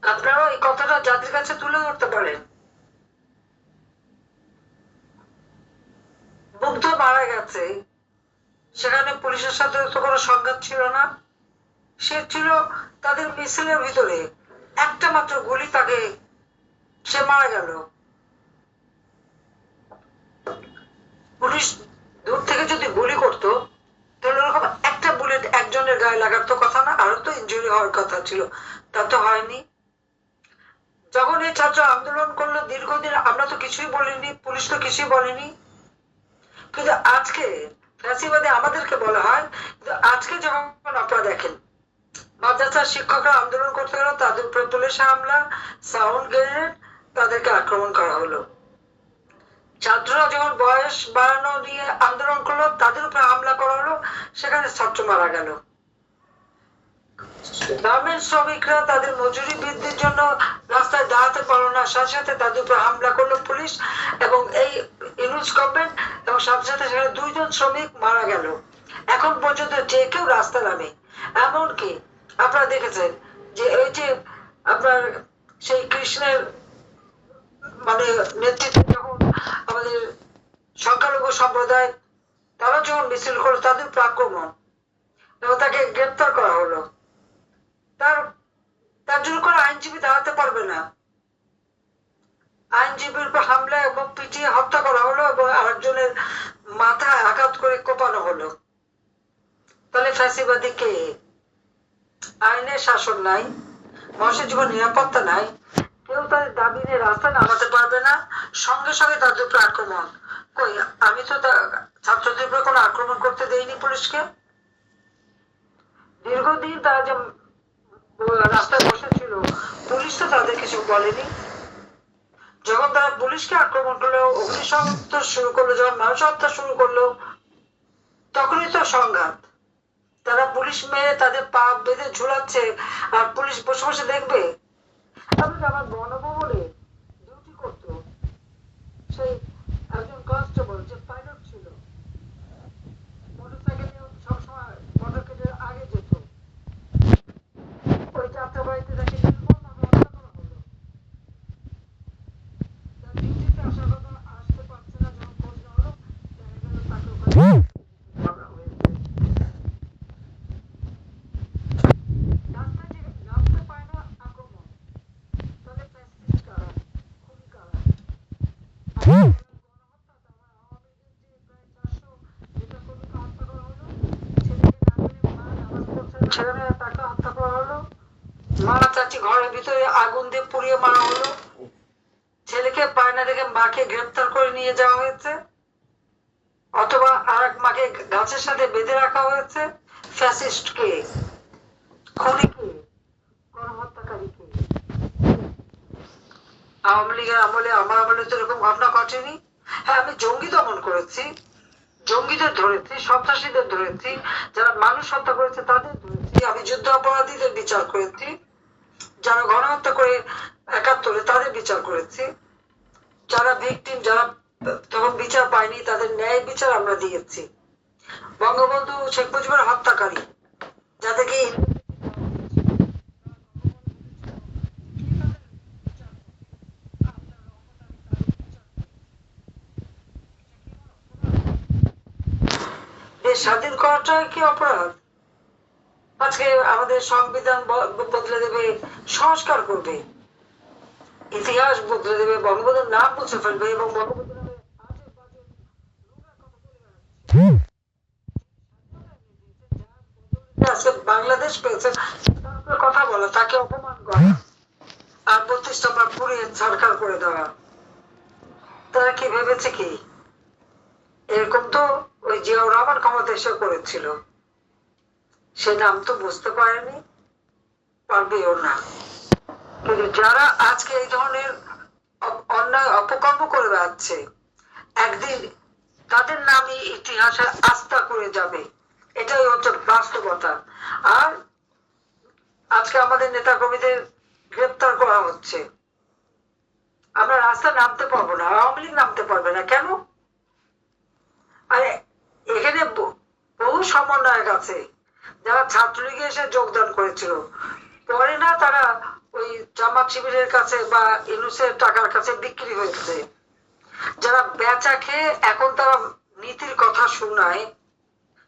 আপনারা এই কথাটা জাতির কাছে তুলে ধরতে পারেন। মুগ্ধ মারা গেছে, সেখানে পুলিশের সাথে তো কোনো সংঘাত ছিল না, সে ছিল তাদের মিছিলের ভিতরে, একটা মাত্র গুলি তাকে, সে মারা গেল। পুলিশ দূর থেকে যদি গুলি করতো তাহলে ওরকম একটা বুলেট একজনের গায়ে লাগার তো কথা না, আরো তো ইনজুরি হওয়ার কথা ছিল, তা তো হয়নি। যখন এই ছাত্র আন্দোলন করলো দীর্ঘদিন, আমরা তো কিছুই বলিনি, পুলিশ তো কিছুই বলেনি। কিন্তু আজকে ফ্যাসিবাদে আমাদেরকে বলা হয়, কিন্তু আজকে যখন আপনারা দেখেন মাদ্রাসার শিক্ষকরা আন্দোলন করতে গেল, তাদের উপরে পুলিশ হামলা, সাউন্ড গ্রেনেড, তাদেরকে আক্রমণ করা হলো। ছাত্ররা যখন বয়স বাড়ানো নিয়ে আন্দোলন করলো, তাদের উপরে হামলা করা হলো, সেখানে ছাত্র মারা গেল। গার্মেন্টস শ্রমিকরা তাদের মজুরি বৃদ্ধির জন্য রাস্তায় দাঁড়াতে পারলো না, সাথে সাথে তাদের উপরে হামলা করলো পুলিশ এবং এই ইউনুস গভর্নমেন্ট, এবং সাথে সাথে সেখানে 2 জন শ্রমিক মারা গেল। এখন পর্যন্ত যে কেউ রাস্তা নামে। এমনকি আপনারা দেখেছেন যে এই যে আপনার সেই কৃষ্ণের মানে নেতৃত্বে যখন আমাদের সংখ্যালঘু সম্প্রদায় তারা যখন মিছিল করলো, তাদের উপর আক্রমণ এবং তাকে গ্রেপ্তার করা হলো, তার জন্য কোনো আইনজীবী দাঁড়াতে পারবে না। আইনজীবীর উপর হামলা এবং পিটিয়ে হত্যা করা হলো এবং আরেকজনের মাথায় আঘাত করে কোপানো হলো। তাহলে ফ্যাসিবাদী কে? আইনের শাসন নাই, মানুষের জীবন নিরাপত্তা নাই, কেউ তাদের দাবি নিয়ে রাস্তা নামাতে পারবে না, সঙ্গে সঙ্গে তাদের উপর আক্রমণ। কই, আমি তো ছাত্রদের উপরে কোনো আক্রমণ করতে দেইনি পুলিশকে। দীর্ঘদিন তারা যে রাস্তায় বসেছিল, পুলিশ তো তাদের কিছু বলেনি। যখন তারা পুলিশকে আক্রমণ করলো, অগ্নিসংযোগ শুরু করলো, যখন মানুষ হত্যা শুরু করলো, তখনই তো সংঘাত। তারা পুলিশ মেরে তাদের পা বেঁধে ঝুলাচ্ছে আর পুলিশ বসে বসে দেখবে। আমার গণভবনে ডিউটি করতো সেই একজন কনস্টেবল, যে পাইলট ছিল, মোটরসাইকেল নিয়ে সবসময় মোটরকেটের আগে যেত, ওই যাত্রা বাড়িতে তাকে নির্মমভাবে হত্যা করা হলো। তার ডিউটিতে আসার কথা, আসতে পারছে না, যখন খোঁজ নেওয়া হলো দেখা গেল তাকে ওখানে ধরা হয়েছে। রাস্তায় যে নামতে পায় না আক্রমণ, তাহলে ফ্যাসিস্ট কারা, খুনি কারা? সেখানে তাকে হত্যা করা হলো, মা চাচি ঘরের ভিতরে আগুন দিয়ে পুড়িয়ে মারা হলো, ছেলেকে পায় না দেখে মাকে গ্রেপ্তার করে নিয়ে যাওয়া হয়েছে, অথবা আর এক মাকে গাছের সাথে বেঁধে রাখা হয়েছে। ফ্যাসিস্ট কে, খুনি কে, গণহত্যাকারী কে? আওয়ামী লীগের আমলে, আমার আমলে তো এরকম ঘটনা ঘটেনি। হ্যাঁ, আমি জঙ্গি দমন করেছি, জঙ্গিদের ধরেছি, সন্ত্রাসীদের ধরেছি, যারা মানুষ হত্যা করেছে তাদের ধরেছি, আমি যুদ্ধ অপরাধীদের বিচার করেছি, যারা গণহত্যা করে ৭১ তাদের বিচার করেছি, যারা ভিকটিম, যারা তখন বিচার পায়নি তাদের ন্যায় বিচার আমরা দিয়েছি। বঙ্গবন্ধু শেখ মুজিবের হত্যাকারী যাদেরকে দেশ স্বাধীন করাটা কি অপরাধ? আজকে আমাদের সংবিধান বদলে দেবে, সংস্কার করবে, ইতিহাস বদলে দেবে, বঙ্গবন্ধুর নাম মুছে ফেলবে এবং বঙ্গবন্ধু নামে আজকে বাংলাদেশ পেয়েছে কথা বলা, তাকে অপমান করা আর ৩২ নম্বর পুড়িয়ে সরকার করে দেওয়া। তারা কি ভেবেছে কি এরকম তো ওই জিয়াউর রহমান ক্ষমতা এসে করেছিল, সে নাম তো বুঝতে পারেনি, পারবেও না। কিন্তু যারা আজকে এই ধরনের অন্যায় অপকর্ম করে বেড়াচ্ছে, একদিন তাদের নামই ইতিহাসে আস্থা করে যাবে, এটাই হচ্ছে বাস্তবতা। আর আজকে আমাদের নেতা কর্মীদের গ্রেপ্তার করা হচ্ছে, আমরা রাস্তা নামতে পারবো না, আওয়ামী লীগ নামতে পারবে না কেন? আরে এখানে বহু সমন্বয়ক আছে যারা ছাত্রলীগে এসে যোগদান করেছিল, পরে না তারা ওই জামাত শিবিরের কাছে বা ইউনুসের টাকার কাছে বিক্রি হয়েছে। যারা বেচা খেয়ে এখন তারা নীতির কথা শোনায়,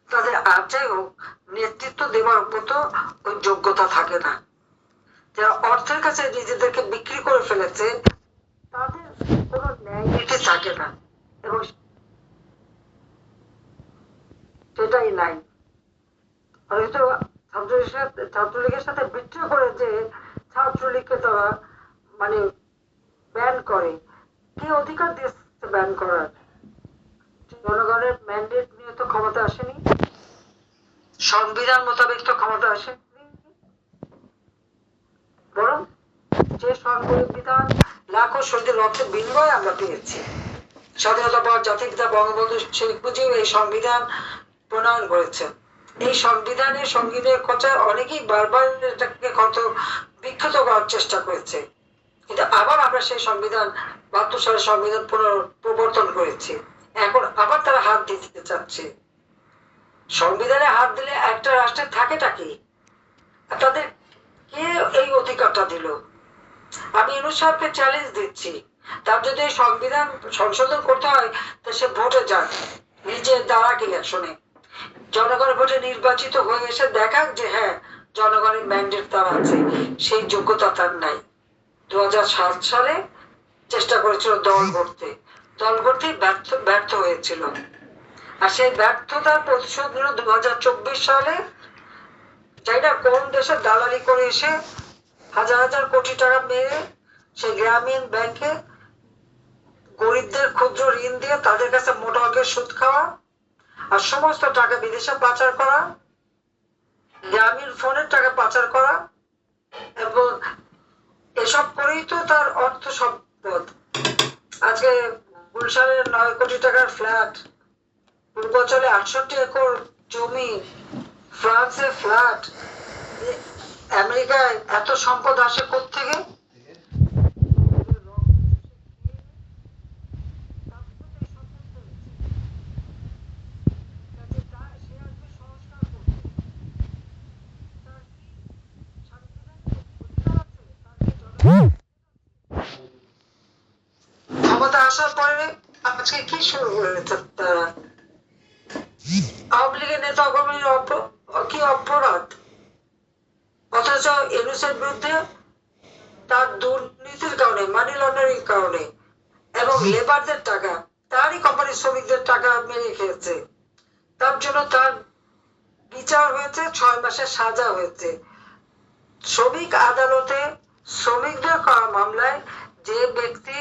তাদের আর যাই হোক নেতৃত্ব দেওয়ার মতো ওই যোগ্যতা থাকে না। যারা অর্থের কাছে নিজেদেরকে বিক্রি করে ফেলেছে তাদের কোনো ন্যায় নীতি থাকে না, এবং সেটাই নাই। হয়তো ছাত্রলীগের সাথে বিদ্রোহ করে যে ছাত্রলীগকে তারা মানে ব্যান করে, কি অধিকার দিয়েছে ব্যান করার? জনগণের ম্যান্ডেট নিয়ে তো ক্ষমতা আসেনি, সংবিধান মোতাবেক তো ক্ষমতা আসেনি, বরং যে সংবিধান লাখো শহীদের রক্তের বিনিময়ে আমরা পেয়েছি। স্বাধীনতা পাওয়ার জাতির পিতা বঙ্গবন্ধু শেখ মুজিব এই সংবিধান প্রণয়ন করেছেন। এই সংবিধানের সঙ্গীদের কথা অনেকেই বারবার এটাকে কত বিক্ষত করার চেষ্টা করেছে, কিন্তু আবার আমরা সেই সংবিধান ৭২ সালের সংবিধান প্রবর্তন করেছি, এখন আবার তারা হাত দিতে চাচ্ছে। সংবিধানে হাত দিলে একটা রাষ্ট্রের থাকেটা কি? তাদের কে এই অধিকারটা দিল? আমি ইউনূস সাহেবকে চ্যালেঞ্জ দিচ্ছি, তার যদি এই সংবিধান সংশোধন করতে হয় তো সে ভোটে যাক, নিজে দাঁড়াক ইলেকশনে, জনগণের ভোটে নির্বাচিত হয়ে এসে দেখাক যে হ্যাঁ জনগণের ম্যান্ডেট তার আছে। সেই যোগ্যতা তার নাই। ২০০৭ সালে চেষ্টা করেছিল দল গড়তে ব্যর্থ হয়েছিল, আর সেই ব্যর্থতার প্রতিশোধ নিল ২০২৪ সালে। যাই না কোন দেশে দালালি করে এসে হাজার হাজার কোটি টাকা মেরে সেই গ্রামীণ ব্যাংকে গরিবদের ক্ষুদ্র ঋণ দিয়ে তাদের কাছে মোটা অঙ্কের সুদ খাওয়া, আর সমস্ত টাকা বিদেশে পাচার করা, গ্রামীণ ফোনের টাকা পাচার করা, এবং এসব করেই তো তার অর্থ সম্পদ। আজকে গুলশানের ৯ কোটি টাকার ফ্ল্যাট, পূর্বাঞ্চলে ৬৮ একর জমি, ফ্রান্সে ফ্ল্যাট, আমেরিকায় এত সম্পদ আসে কোত্থেকে? ক্ষমতা আসার পরে আজকে কি শুরু করেছে তারা? আওয়ামী লীগের নেতা কর্মীর কি অপরাধ? অথচ ইউনূসের বিরুদ্ধে তার দুর্নীতির কারণে, মানি লন্ডারিং কারণে এবং লেবারদের টাকা, তারই কোম্পানির শ্রমিকদের টাকা মেরে খেয়েছে, তার জন্য তার বিচার হয়েছে, 6 মাসের সাজা হয়েছে। শ্রমিক আদালতে শ্রমিকদের করা মামলায় যে ব্যক্তি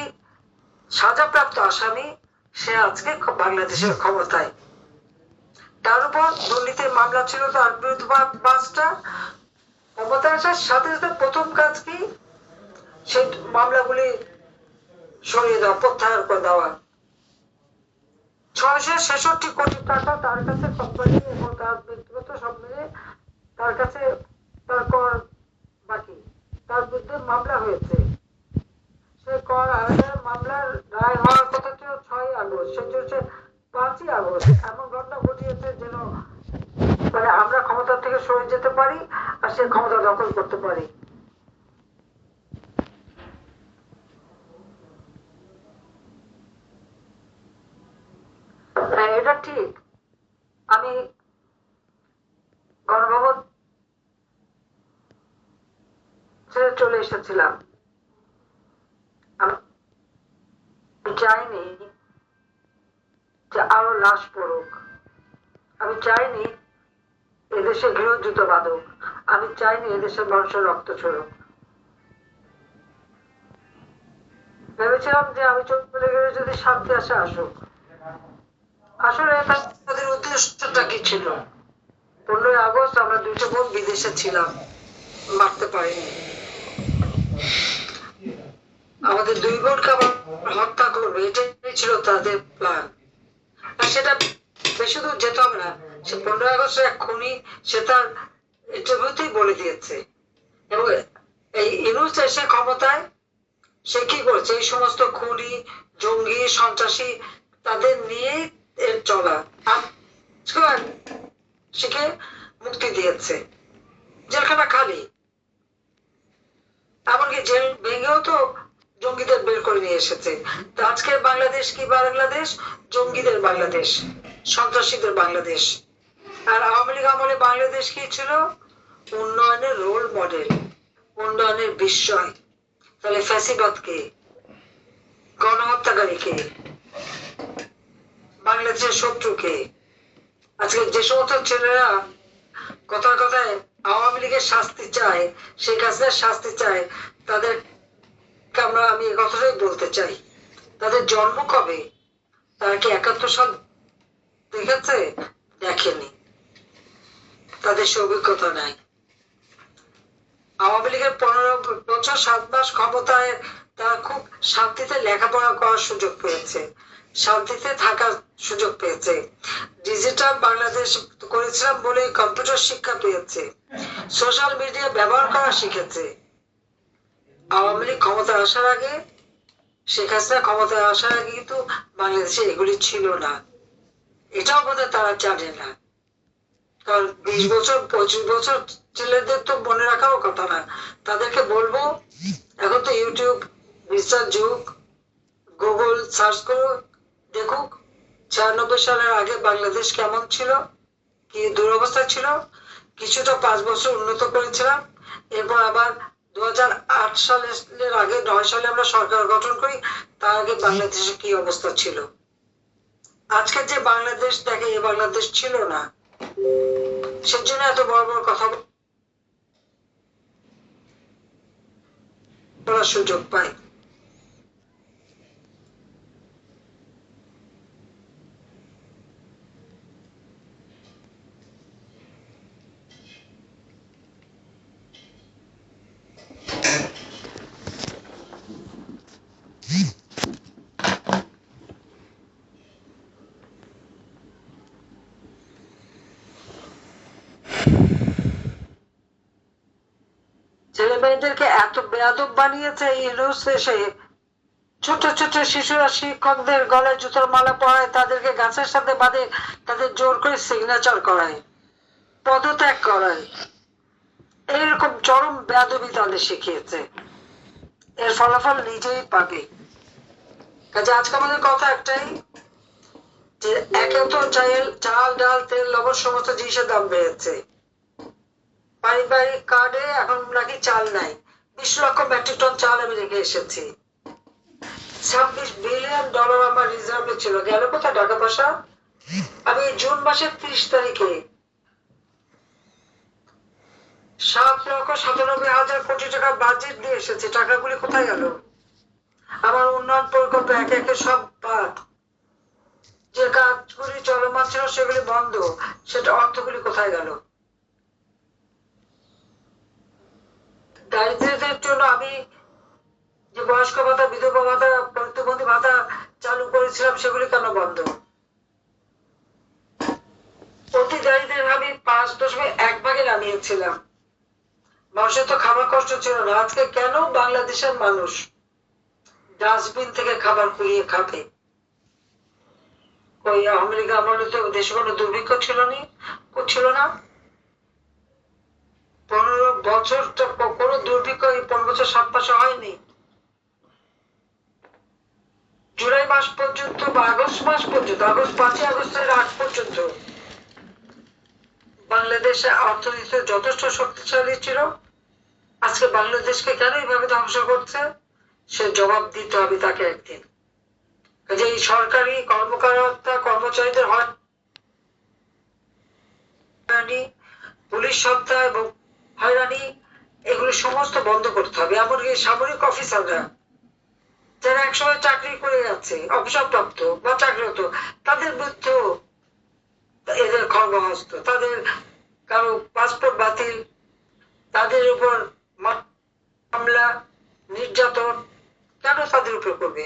সাজাপ্রাপ্ত আসামি, সে আজকে বাংলাদেশের ক্ষমতায়। তার উপর দুর্নীতির মামলা ছিল তার বিরুদ্ধে 5টা। ক্ষমতা আসার সাথে সাথে প্রথম কাজ কি, সেই মামলাগুলি সরিয়ে দেওয়া, প্রত্যাহার করে দেওয়া। 666 কোটি টাকা তার কাছে কোম্পানি এবং তার ব্যক্তিগত সব মিলে তার কাছে তার কর বাকি, তার বিরুদ্ধে মামলা হয়েছে। সে কর আদায়ের মামলার রায় হওয়ার কথা ছিল 6 আগস্ট, সেটা হচ্ছে 5 আগস্ট। এমন ঘটনা ঘটিয়েছে যেন মানে আমরা ক্ষমতা থেকে সরে যেতে পারি আর সে ক্ষমতা দখল করতে পারি। হ্যাঁ, এটা ঠিক। আমি গণভবন ছেড়ে চলে এসেছিলাম। আমি চাইনি যে আরো লাশ পড়ুক, আমি চাইনি এদেশে গৃহযুদ্ধ বাঁধুক, আমি চাইনি এদেশের মানুষের রক্ত ছড়ুক। ভেবেছিলাম যে আমি চলে গেলে যদি শান্তি আসে আসুক। আসলে তাদের উদ্দেশ্যটা কি ছিল? 15 আগস্ট আমরা 2টা বোন বিদেশে ছিলাম, মারতে পারিনি। আমাদের 2 বোনকে আবার হত্যা করবে, এটাই ছিল তাদের প্ল্যান। আর সেটা বেশি দূর যেতে হবে না, সে 15 আগস্টের এক খুনি, সে তার ইন্টারভিউতেই বলে দিয়েছে। এবং এই ইউনূস এসে ক্ষমতায় সে কি করেছে, এই সমস্ত খুনি, জঙ্গি, সন্ত্রাসী তাদের নিয়েই এর চলা। সেকে মুক্তি দিয়েছে, জেলখানা খালি। এমনকি জেল ভেঙেও তো জঙ্গিদের বের করে নিয়ে এসেছে। তো আজকের বাংলাদেশ কি বাংলাদেশ? জঙ্গিদের বাংলাদেশ, সন্ত্রাসীদের বাংলাদেশ। আর আওয়ামী লীগ আমলে বাংলাদেশ কি ছিল? উন্নয়নের রোল মডেল, উন্নয়নের বিস্ময়। তাহলে ফ্যাসিবাদ কে? গণহত্যাকারী কে? বাংলাদেশের শত্রু কে? আজকে যে সমস্ত ছেলেরা কথায় কথায় আওয়ামী লীগের শাস্তি চায়, শেখ হাসিনার শাস্তি চায়, তাদের আমি এই কথাটাই বলতে চাই, তাদের জন্ম কবে? তারা কি 71 সাল দেখেছে? দেখেনি, তাদের সে অভিজ্ঞতা নাই। আওয়ামী লীগের 15 বছর 7 মাস ক্ষমতায় তারা খুব শান্তিতে লেখাপড়া করার সুযোগ পেয়েছে, শান্তিতে থাকার সুযোগ পেয়েছে। ডিজিটাল বাংলাদেশ করেছিলাম বলে কম্পিউটার শিক্ষা পেয়েছে, সোশ্যাল মিডিয়া ব্যবহার করা শিখেছে। আওয়ামী লীগ ক্ষমতা আসার আগে, শেখ হাসিনা ক্ষমতায় আসার আগে কিন্তু বাংলাদেশে এগুলি ছিল না। এটাও বোধহয় তারা জানে না। কারণ 20 বছর 25 বছর ছেলেদের তো মনে রাখাও কথা না। তাদেরকে বলবো এখন তো ইউটিউব রিসার্চ যুগ, গুগল সার্চ করো, দেখুক 96 সালের আগে বাংলাদেশ কেমন ছিল, কি দুরবস্থা ছিল। কিছুটা 5 বছর উন্নত করেছিলাম, এরপর আবার 2008 সালের আগে 9 সালে আমরা সরকার গঠন করি, তার আগে বাংলাদেশে কি অবস্থা ছিল। আজকে যে বাংলাদেশ দেখে, এই বাংলাদেশ ছিল না। সেজন্য এত বড় বড় কথা বলার সুযোগ পাই। ছেলে মেয়েদেরকে এত বেয়াদব বানিয়েছে ইউনূস এসে। ছোট ছোট শিশুরা শিক্ষকদের গলায় জুতোর মালা পরায়, তাদেরকে গাছের সাথে বাঁধে, তাদের জোর করে সিগনেচার করায়, পদত্যাগ করায়। এইরকম চরম বেয়াদবি তাদের শিখিয়েছে। এর ফলাফল নিজেই পাবে। কাজে আজকে আমাদের কথা একটাই, যে একে তো চাল ডাল তেল লবণ সমস্ত জিনিসের দাম বেড়েছে। পারিবারিক কার্ডে এখন নাকি চাল নাই। 20 লক্ষ মেট্রিক টন চাল আমি রেখে এসেছি। $26 বিলিয়ন আমার রিজার্ভে ছিল, গেল কোথায় টাকা পয়সা? আমি জুন মাসের 30 তারিখে 7,97,000 কোটি টাকা বাজেট দিয়ে এসেছে, টাকাগুলি কোথায় গেল? আমার উন্নয়ন পরিকল্পনা একে একে সব বাদ, যে কাজগুলি চলমান ছিল সেগুলি বন্ধ, সেটা অর্থগুলি কোথায় গেল? দারিদ্রদের জন্য আমি যে বয়স্ক ভাতা, বিধবা ভাতা, প্রতিবন্ধী ভাতা চালু করেছিলাম সেগুলি কেন বন্ধ? অতি দারিদ্রের আমি 5.1 ভাগে নামিয়েছিলাম, মানুষের তো খাবার কষ্ট ছিল না। আজকে কেন বাংলাদেশের মানুষ ডাস্টবিন থেকে খাবার কুড়িয়ে খাবে? ওই আওয়ামী লীগ আমলে তো দেশে কোনো দুর্ভিক্ষ ছিল না। 15 বছর তো কোনো দুর্ভিক্ষ এই 15 বছর 7 মাসে হয়নি। জুলাই মাস পর্যন্ত বা আগস্ট মাস পর্যন্ত, 5ই আগস্টের আগ পর্যন্ত বাংলাদেশের অর্থনীতি যথেষ্ট শক্তিশালী ছিল। আজকে বাংলাদেশকে কেন এইভাবে ধ্বংস করছে, সে জবাব দিতে হবে তাকে একদিন। যে এই সরকারি কর্মকর্তা কর্মচারীদের হয়রানি, পুলিশ হত্যা এবং হয়রানি, এগুলো সমস্ত বন্ধ করতে হবে। এমনকি সামরিক অফিসাররা যারা একসময় চাকরি করে যাচ্ছে, অবসরপ্রাপ্ত বা চাকরিরত, তাদের বিরুদ্ধে এদের খর্বহস্ত, তাদের কারো পাসপোর্ট বাতিল, তাদের উপর মামলা, নির্যাতন কেন তাদের উপর করবে?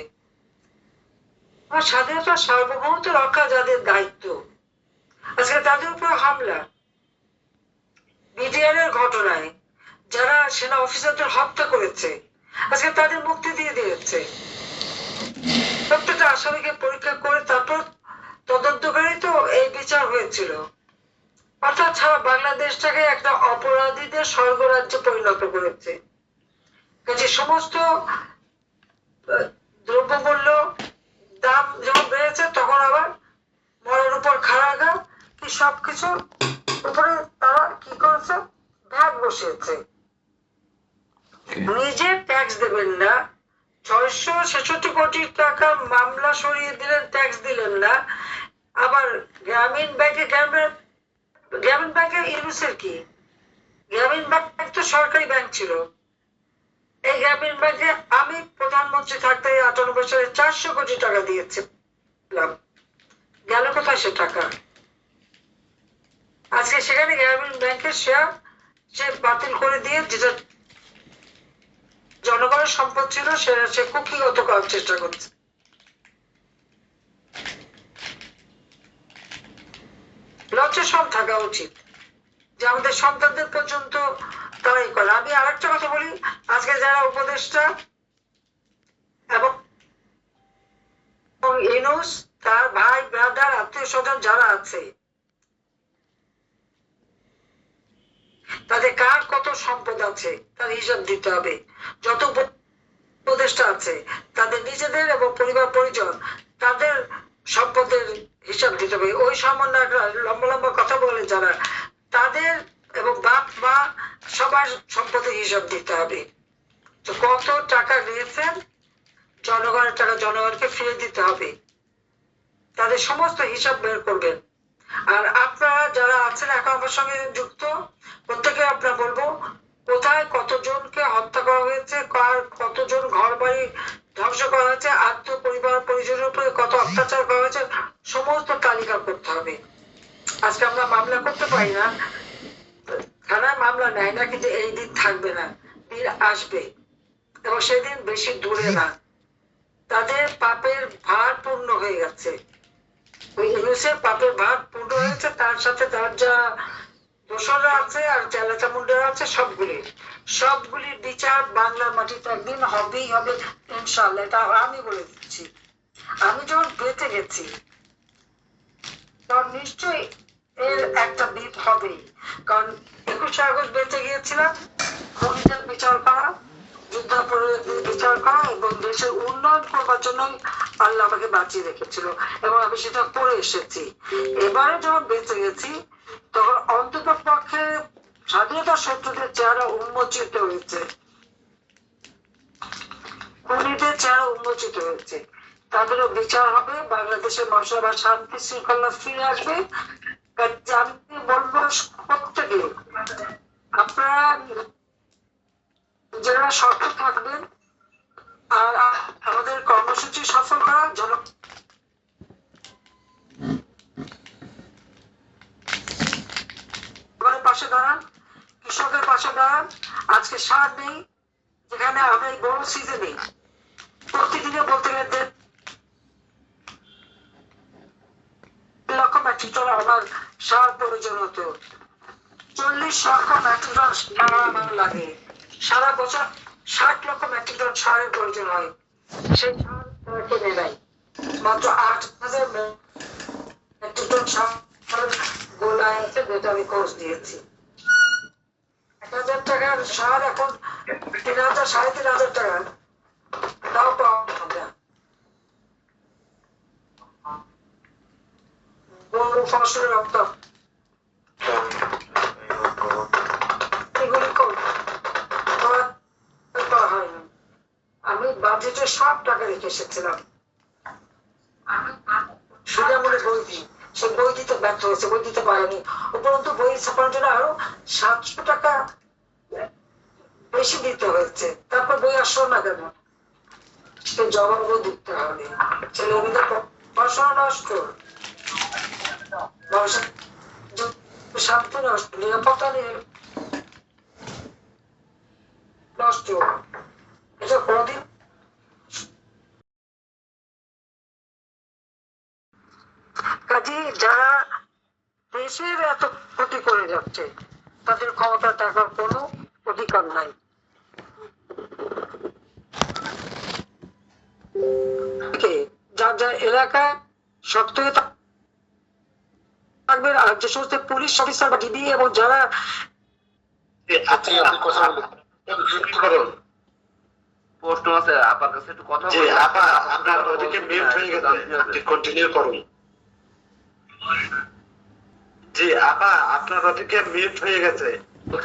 আমার স্বাধীনতা সার্বভৌমত্ব রক্ষা যাদের দায়িত্ব, আজকে তাদের উপর হামলা। বিডিআর এর ঘটনায় যারা সেনা অফিসারদের হত্যা করেছে, আজকে তাদের মুক্তি দিয়ে দিয়েছে। প্রত্যেকটা আসামিকে পরীক্ষা করে তারপর তদন্তকারী তো এই বিচার হয়েছিল। অর্থাৎ ছাড়া বাংলাদেশটাকে একটা অপরাধীদের স্বর্গরাজ্যে পরিণত করেছে। যে সমস্ত দ্রব্যমূল্য দাম যখন বেড়েছে, তখন আবার মরার উপর খাড়াগা, কি সবকিছু উপরে তারা কি করেছে, ভ্যাট বসিয়েছে। নিজে ট্যাক্স দেবেন না, 666 কোটি টাকা মামলা সরিয়ে দিলেন, ট্যাক্স দিলেন না। আবার গ্রামীণ ব্যাংকে ইউনুসের কি? গ্রামীণ ব্যাংক তো সরকারি ব্যাংক ছিল। এই গ্রামীণ ব্যাংকে আমি প্রধানমন্ত্রী থাকতে 98 সালে 400 কোটি টাকা দিয়েছিলাম, গেল কোথায় সে টাকা? আজকে সেখানে গ্রামীণ ব্যাংকের শেয়ার সে বাতিল করে দিয়ে, যেটা জনগণের সম্পদ ছিল সেটা সে কুক্ষিগত করার চেষ্টা করছে। লজ্জাশরম থাকা উচিত যে আমাদের সন্তানদের পর্যন্ত তারাই করে। আমি আরেকটা কথা বলি, আজকে যারা উপদেষ্টা এবং ইউনূস, তার ভাই ব্রাদার আত্মীয় স্বজন যারা আছে, তাদের কার কত সম্পদ আছে তার হিসাব দিতে হবে। যত উপদেষ্টা আছে তাদের নিজেদের এবং পরিবার পরিজন, তাদের সম্পদের হিসাব দিতে হবে। ওই সামান্য লম্বা লম্বা কথা বলে যারা, তাদের এবং বাপ মা সবার সম্পদের হিসাব দিতে হবে। তো কত টাকা নিয়েছেন, জনগণের টাকা জনগণকে ফিরে দিতে হবে, তাদের সমস্ত হিসাব বের করবেন। আর আপনারা যারা আছেন এখন আমার সঙ্গে যুক্ত, প্রত্যেকে আপনারা বলবো কোথায় কতজনকে হত্যা করা হয়েছে, কতজন ঘর বাড়ি ধ্বংস করা হয়েছে, পরিবার পরিজনের উপরে কত অত্যাচার করা হয়েছে, সমস্ত তালিকা করতে হবে। আজকে আমরা মামলা করতে পারি না, থানায় মামলা নেয় না, কিন্তু এই দিন থাকবে না, দিন আসবে এবং সেদিন বেশি দূরে না। তাদের পাপের ভার পূর্ণ হয়ে গেছে, ওই ইউনুসের পাপের ভার পূর্ণ হয়েছে, তার সাথে তার যা দোসররা আছে আর চেলাচামুন্ডারা আছে, সবগুলির বিচার বাংলার মাটিতে একদিন হবেই হবে ইনশাল্লাহ। এটা আমি বলে দিচ্ছি। আমি যখন বেঁচে গেছি তখন নিশ্চয়ই এর একটা দিক হবেই, কারণ 21শে আগস্ট বেঁচে গিয়েছিলাম খুনিদের বিচার করা, যুদ্ধাপরাধীদের বিচার করা এবং দেশের উন্নয়ন করবার জন্য আল্লাহ আমাকে বাঁচিয়ে রেখেছিল এবং আমি সেটা করে এসেছি। এবারে যখন বেঁচে গেছি তখন অন্তত পক্ষে স্বাধীনতা শত্রুদের চেহারা উন্মোচিত হয়েছে, খুনিদের চেহারা উন্মোচিত হয়েছে, তাদেরও বিচার হবে, বাংলাদেশের মানুষের আবার শান্তি শৃঙ্খলা ফিরে আসবে। আমি বলবো প্রত্যেকে আপনারা যারা সফল থাকবেন আর আমাদের কর্মসূচি সফল করার জন্য পাশে দাঁড়ান, কৃষকের পাশে দাঁড়ান। আজকে সার নেই, যেখানে আমরা এই বড় সিজনে প্রতিদিনে বলতে গেলে 1.5 লক্ষ মেট্রিক টন আমার সার প্রয়োজন হতো। 40 লক্ষ মেট্রিক টন সার আমার লাগে। সারা বছর 60 লক্ষ মেট্রিক টন সারের প্রয়োজন হয়। সেই সার কেনে নেয় মাত্র 8,000 মেট্রিক টন সার গোলায় আছে, যেটা আমি কোর্স দিয়েছি। 1,000 টাকার সার এখন 3,000 3,500 টাকা, তাও পাওয়া না। বড় ফসলের রপ্তানি এগুলি করা হয়নি। আমি বাজেটে সব টাকা রেখে এসেছিলাম, সুনামূলে বই দিই, সেই বই দিতে ব্যর্থ হয়েছে, বই দিতে পারেনি। উপরন্তু বই ছাপানোর জন্য আরো 700 টাকা বেশি দিতে হয়েছে। তারপর বই আসলো না কেন, সে জবাবও দিতে হবে। ছেলে মেয়েদের পড়াশোনা নষ্ট, শান্তি নষ্ট, নিরাপত্তা নষ্ট। এটা কোনদিন কাজে যারা দেশের এত ক্ষতি করে যাচ্ছে তাদের ক্ষমতা থাকার কোনো অধিকার নাই। যার যার এলাকায় শক্ত হয়ে থাকবেন। আর যে সমস্ত পুলিশ অফিসার বা ডিবি এবং যারা প্রশ্ন আছে আপার কাছে একটু কথা জি আপা, আপনার ওদিকে মিউট হয়ে গেছে, আপনি কন্টিনিউ করুন। জি আপা, আপনার ওদিকে মিউট হয়ে গেছে,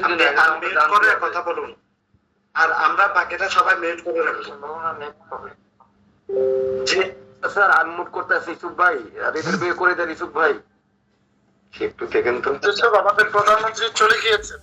আপনি আনমিউট করে কথা বলুন। আর আমরা বাকিটা সবাই মিউট করে রাখবো। জি স্যার, আনমিউট করতে আছি ইসুফ ভাই, আর এদের বিয়ে করে দেন ইসুফ ভাই। একটু দেখেন তো। আমাদের প্রধানমন্ত্রী চলে গিয়েছে।